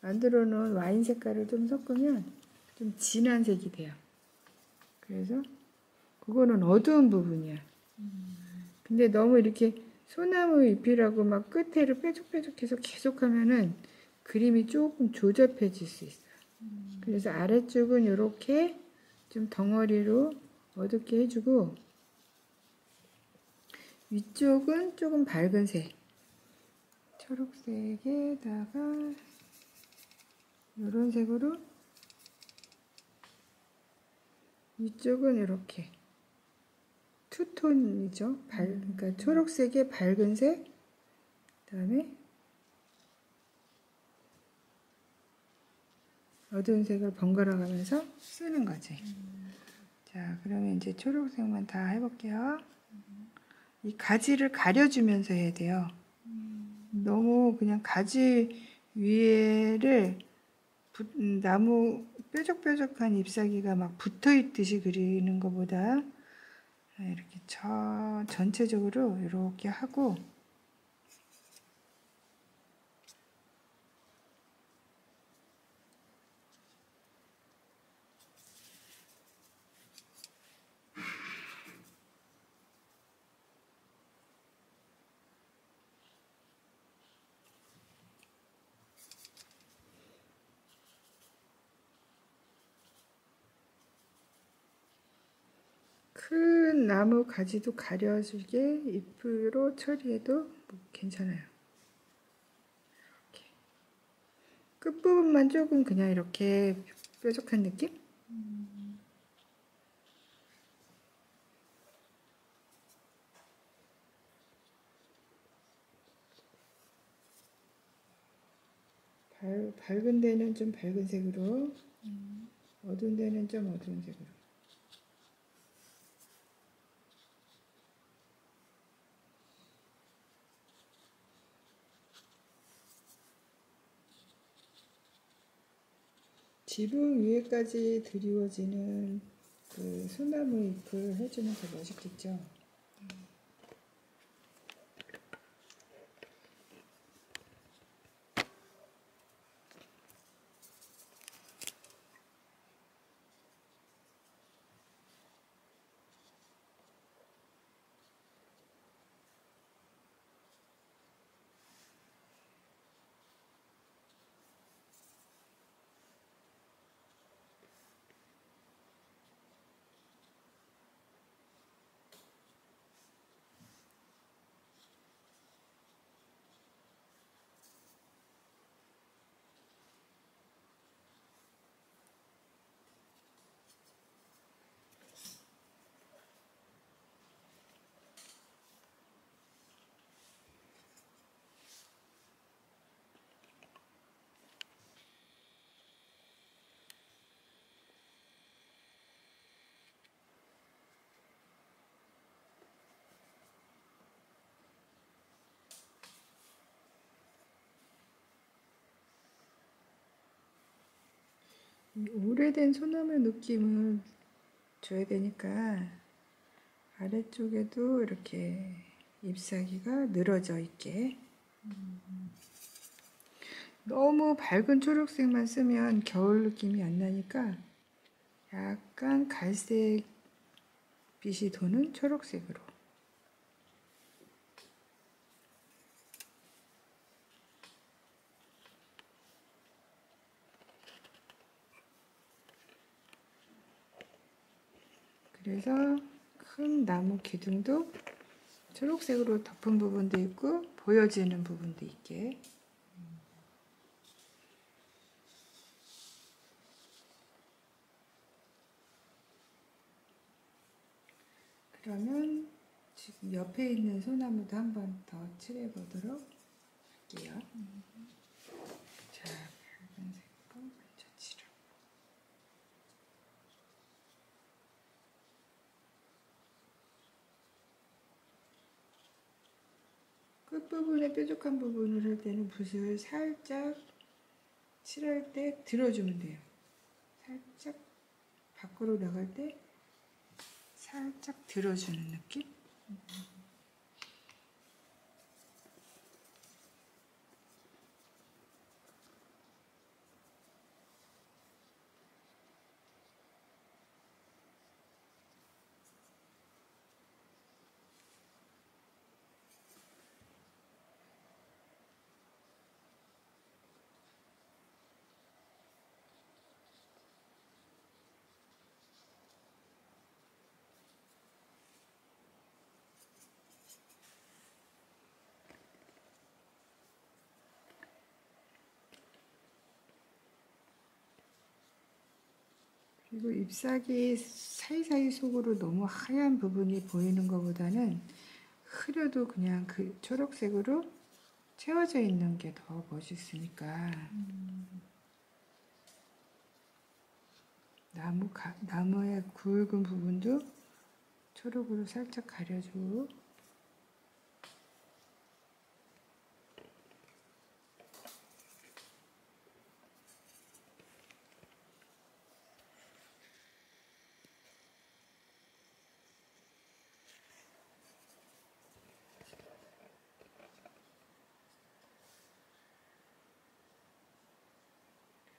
만들어 놓은 와인 색깔을 좀 섞으면 좀 진한 색이 돼요. 그래서 그거는 어두운 부분이야. 근데 너무 이렇게 소나무 잎이라고 막 끝에를 뾰족뾰족해서 계속 하면은 그림이 조금 조잡해질 수 있어요. 그래서 아래쪽은 이렇게 좀 덩어리로 어둡게 해주고 위쪽은 조금 밝은 색 초록색에다가 이런 색으로 위쪽은 이렇게 투톤이죠. 그러니까 초록색에 밝은 색, 그다음에 어두운 색을 번갈아 가면서 쓰는 거지. 자, 그러면 이제 초록색만 다 해볼게요. 이 가지를 가려주면서 해야 돼요. 너무 그냥 가지 위에를 나무 뾰족뾰족한 잎사귀가 막 붙어 있듯이 그리는 것보다 이렇게 전체적으로 이렇게 하고 큰 나무 가지도 가려주게 잎으로 처리해도 뭐 괜찮아요. 이렇게. 끝부분만 조금 그냥 이렇게 뾰족한 느낌? 밝은 데는 좀 밝은 색으로, 어두운 데는 좀 어두운 색으로. 지붕 위에까지 드리워지는 그 소나무 잎을 해주면 더 멋있겠죠. 이 오래된 소나무 느낌을 줘야 되니까 아래쪽에도 이렇게 잎사귀가 늘어져 있게. 너무 밝은 초록색만 쓰면 겨울 느낌이 안 나니까 약간 갈색 빛이 도는 초록색으로. 그래서 큰 나무 기둥도 초록색으로 덮은 부분도 있고 보여지는 부분도 있게. 그러면 지금 옆에 있는 소나무도 한 번 더 칠해 보도록 할게요. 자, 빨간색으로 먼저 칠하고. 끝부분에 뾰족한 부분을 할 때는 붓을 살짝 칠할 때 들어주면 돼요. 살짝 밖으로 나갈 때 살짝 들어주는 느낌? 그리고 잎사귀 사이사이 속으로 너무 하얀 부분이 보이는 것보다는 흐려도 그냥 그 초록색으로 채워져 있는 게 더 멋있으니까 나무의 굵은 부분도 초록으로 살짝 가려주고.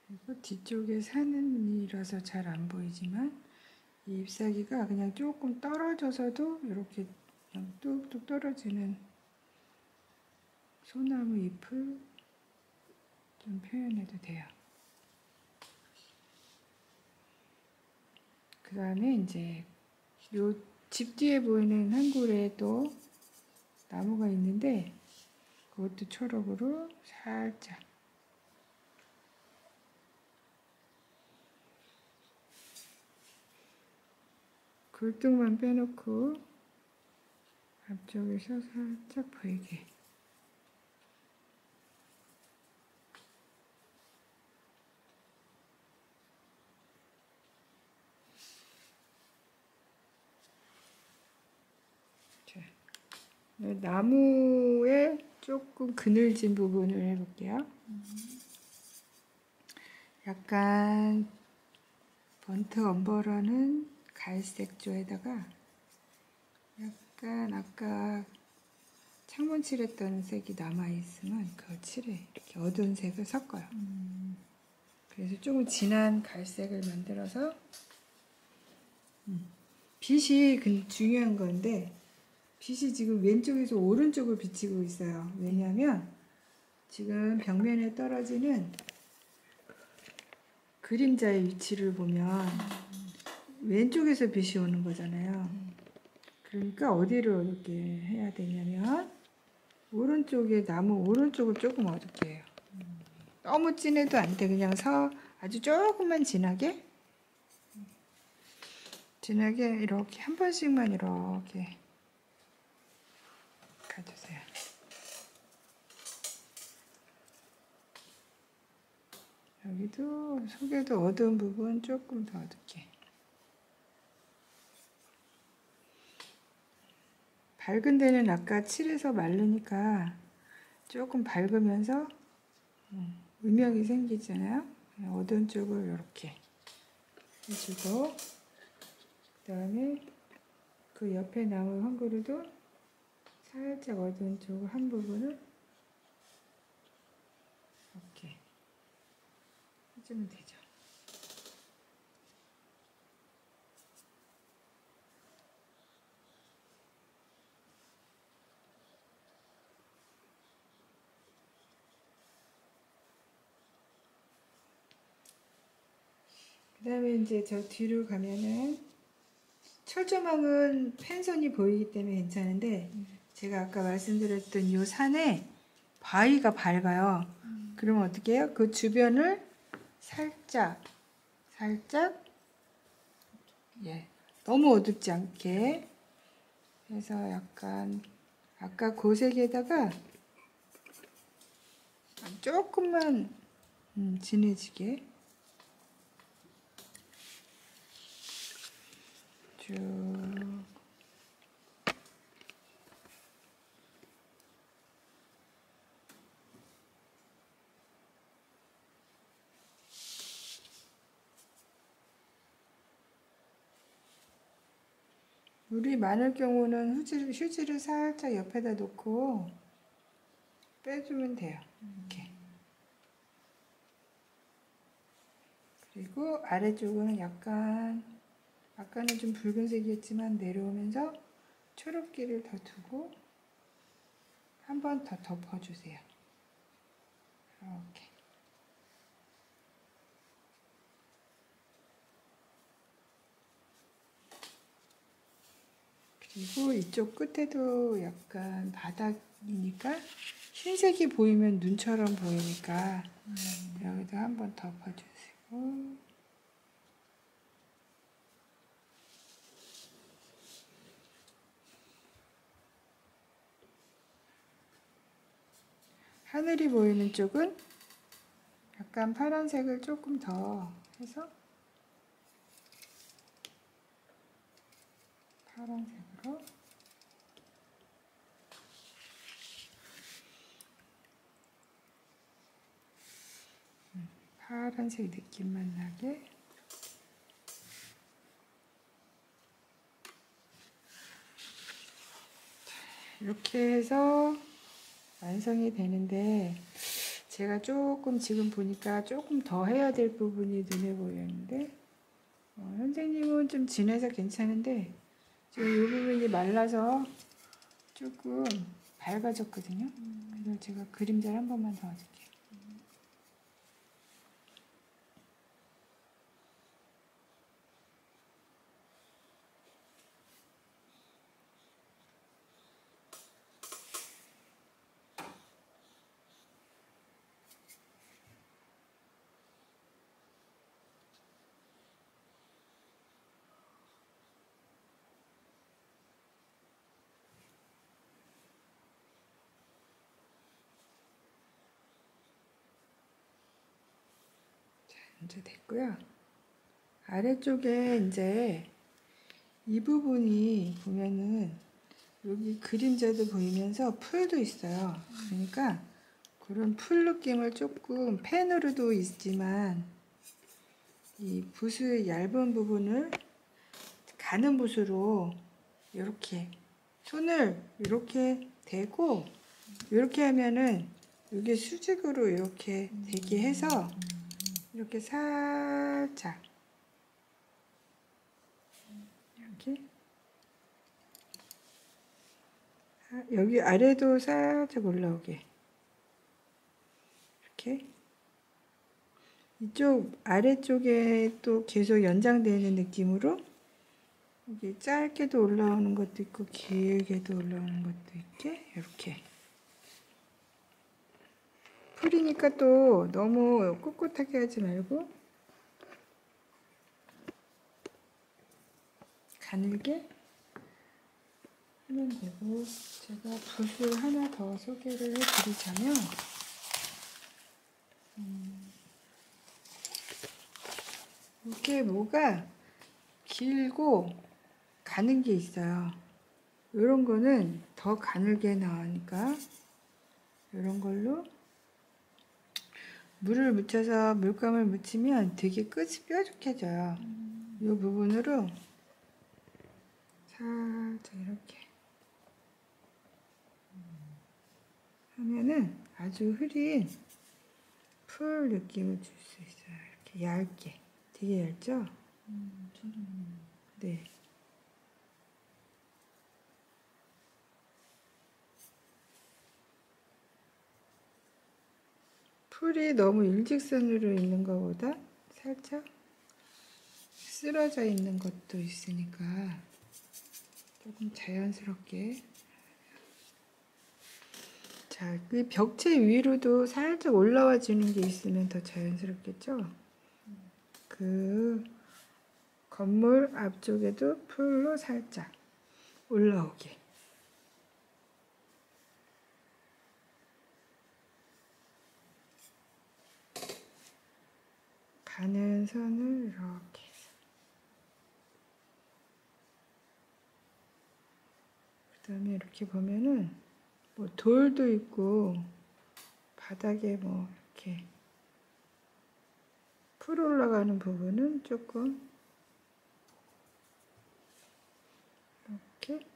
그리고 뒤쪽에 산이라서 잘 안 보이지만 이 잎사귀가 그냥 조금 떨어져서도 이렇게 그냥 뚝뚝 떨어지는 소나무 잎을 좀 표현해도 돼요. 그 다음에 이제 요 집 뒤에 보이는 한 그루에 또 나무가 있는데 그것도 초록으로 살짝 굴뚝만 빼놓고 앞쪽에서 살짝 보이게. 자, 나무에 조금 그늘진 부분을 해볼게요. 약간 번트 엄버러는 갈색조에다가 약간 아까 창문 칠했던 색이 남아있으면 그걸 칠해. 이렇게 어두운 색을 섞어요. 그래서 조금 진한 갈색을 만들어서 빛이 중요한 건데 빛이 지금 왼쪽에서 오른쪽을 비치고 있어요. 왜냐하면 지금 벽면에 떨어지는 그림자의 위치를 보면 왼쪽에서 빛이 오는 거잖아요. 그러니까 어디를 어둡게 해야 되냐면 오른쪽에 나무 오른쪽을 조금 어둡게 해요. 너무 진해도 안 돼. 그냥 아주 조금만 진하게 이렇게 한 번씩만 이렇게 가주세요. 여기도 속에도 어두운 부분 조금 더 어둡게. 밝은 데는 아까 칠해서 마르니까 조금 밝으면서 음영이 생기잖아요. 어두운 쪽을 이렇게 해주고, 그 다음에 그 옆에 남은 황구르도 살짝 어두운 쪽 한 부분을 이렇게 해주면 되죠. 그 다음에 이제 저 뒤로 가면은 철조망은 펜선이 보이기 때문에 괜찮은데 제가 아까 말씀드렸던 요 산에 바위가 밝아요. 그러면 어떻게 해요? 그 주변을 살짝 예, 너무 어둡지 않게 해서 약간 아까 그 색에다가 조금만 진해지게 쭉 물이 많을 경우는 휴지를 살짝 옆에다 놓고 빼주면 돼요. 이렇게. 그리고 아래쪽은 약간 아까는 좀 붉은색이었지만 내려오면서 초록기를 더 두고 한 번 더 덮어주세요. 이렇게. 그리고 이쪽 끝에도 약간 바닥이니까 흰색이 보이면 눈처럼 보이니까 여기도 한 번 덮어주시고 하늘이 보이는 쪽은 약간 파란색을 조금 더 해서 파란색으로 파란색 느낌만 나게 이렇게 해서 완성이 되는데 제가 조금 지금 보니까 조금 더 해야 될 부분이 눈에 보이는데 선생님은 좀 진해서 괜찮은데 지금 이 부분이 말라서 조금 밝아졌거든요. 그래서 제가 그림자를 한 번만 더 넣어줄게요. 이제 됐고요. 아래쪽에 이제 이 부분이 보면은 여기 그림자도 보이면서 풀도 있어요. 그러니까 그런 풀 느낌을 조금 펜으로도 있지만 이 붓의 얇은 부분을 가는 붓으로 이렇게 손을 이렇게 대고 이렇게 하면은 이게 수직으로 이렇게 되게 해서 이렇게 살짝 이렇게 여기 아래도 살짝 올라오게 이렇게 이쪽 아래쪽에 또 계속 연장되는 느낌으로 여기 짧게도 올라오는 것도 있고 길게도 올라오는 것도 있게 이렇게 풀이니까 또 너무 꿋꿋하게 하지 말고 가늘게 하면 되고 제가 붓을 하나 더 소개를 해드리자면 이게 뭐가 길고 가는 게 있어요. 이런 거는 더 가늘게 나오니까 이런 걸로 물을 묻혀서 물감을 묻히면 되게 끝이 뾰족해져요. 이 부분으로 살짝 이렇게 하면은 아주 흐린 풀 느낌을 줄 수 있어요. 이렇게 얇게. 되게 얇죠? 네. 풀이 너무 일직선으로 있는 것보다 살짝 쓰러져 있는 것도 있으니까 조금 자연스럽게. 자, 그 벽체 위로도 살짝 올라와 주는 게 있으면 더 자연스럽겠죠? 그 건물 앞쪽에도 풀로 살짝 올라오게. 가는 선을 이렇게 해서. 그 다음에 이렇게 보면은 뭐 돌도 있고 바닥에 뭐 이렇게 풀 올라가는 부분은 조금 이렇게 해서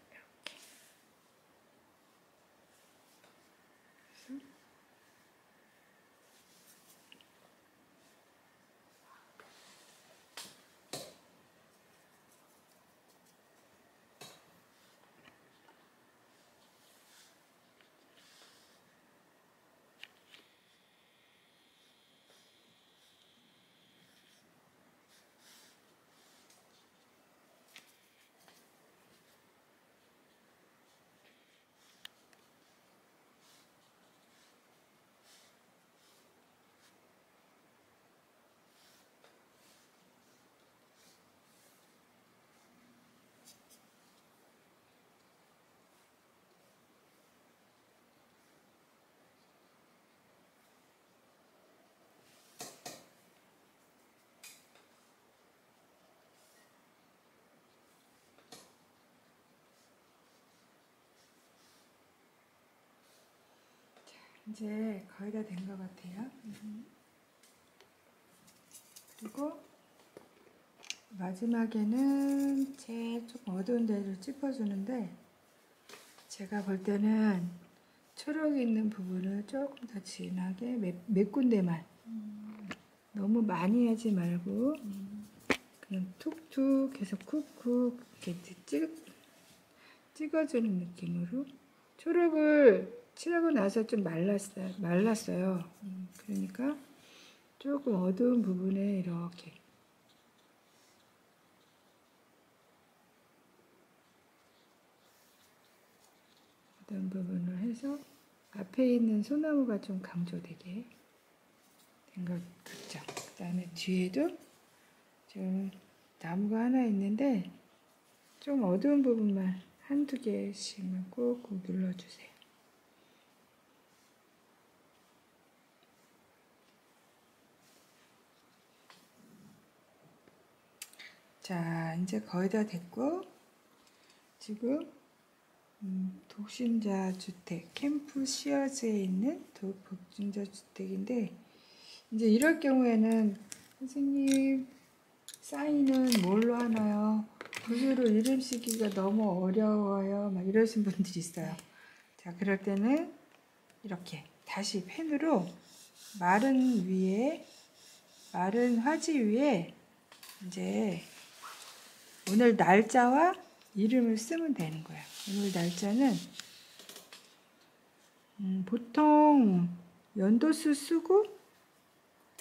이제 거의 다 된 것 같아요. 그리고 마지막에는 제일 조금 어두운 데를 짚어주는데 제가 볼 때는 초록이 있는 부분을 조금 더 진하게 몇 군데만 너무 많이 하지 말고 그냥 툭툭 해서 쿡쿡 이렇게 찍어주는 느낌으로. 초록을 칠하고 나서 좀 말랐어요. 그러니까 조금 어두운 부분에 이렇게 어두운 부분을 해서 앞에 있는 소나무가 좀 강조되게 된 것 같죠. 그 다음에 뒤에도 좀 나무가 하나 있는데 좀 어두운 부분만 한두 개씩만 꾹꾹 눌러주세요. 자, 이제 거의 다 됐고 지금 독신자 주택 캠프 시어즈에 있는 독신자 주택인데 이제 이럴 경우에는 선생님 사인은 뭘로 하나요? 붓으로 이름 쓰기가 너무 어려워요. 막 이러신 분들이 있어요. 자, 그럴 때는 이렇게 다시 펜으로 마른 화지 위에 이제 오늘 날짜와 이름을 쓰면 되는 거예요. 오늘 날짜는 보통 연도수 쓰고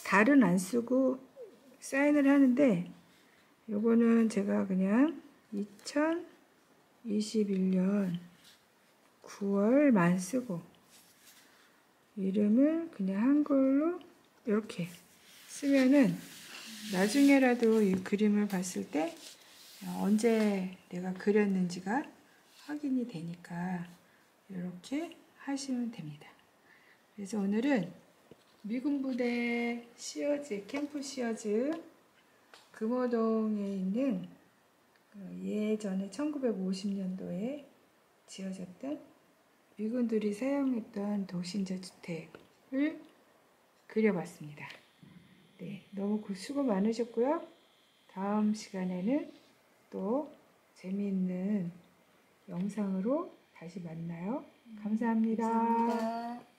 달은 안 쓰고 사인을 하는데 요거는 제가 그냥 2021년 9월만 쓰고 이름을 그냥 한글로 이렇게 쓰면은 나중에라도 이 그림을 봤을 때 언제 내가 그렸는지가 확인이 되니까 이렇게 하시면 됩니다. 그래서 오늘은 미군부대 시어즈, 캠프 시어즈 금호동에 있는 예전에 1950년도에 지어졌던 미군들이 사용했던 독신자 주택을 그려봤습니다. 네, 너무 수고 많으셨고요. 다음 시간에는 또 재미있는 영상으로 다시 만나요. 감사합니다. 감사합니다.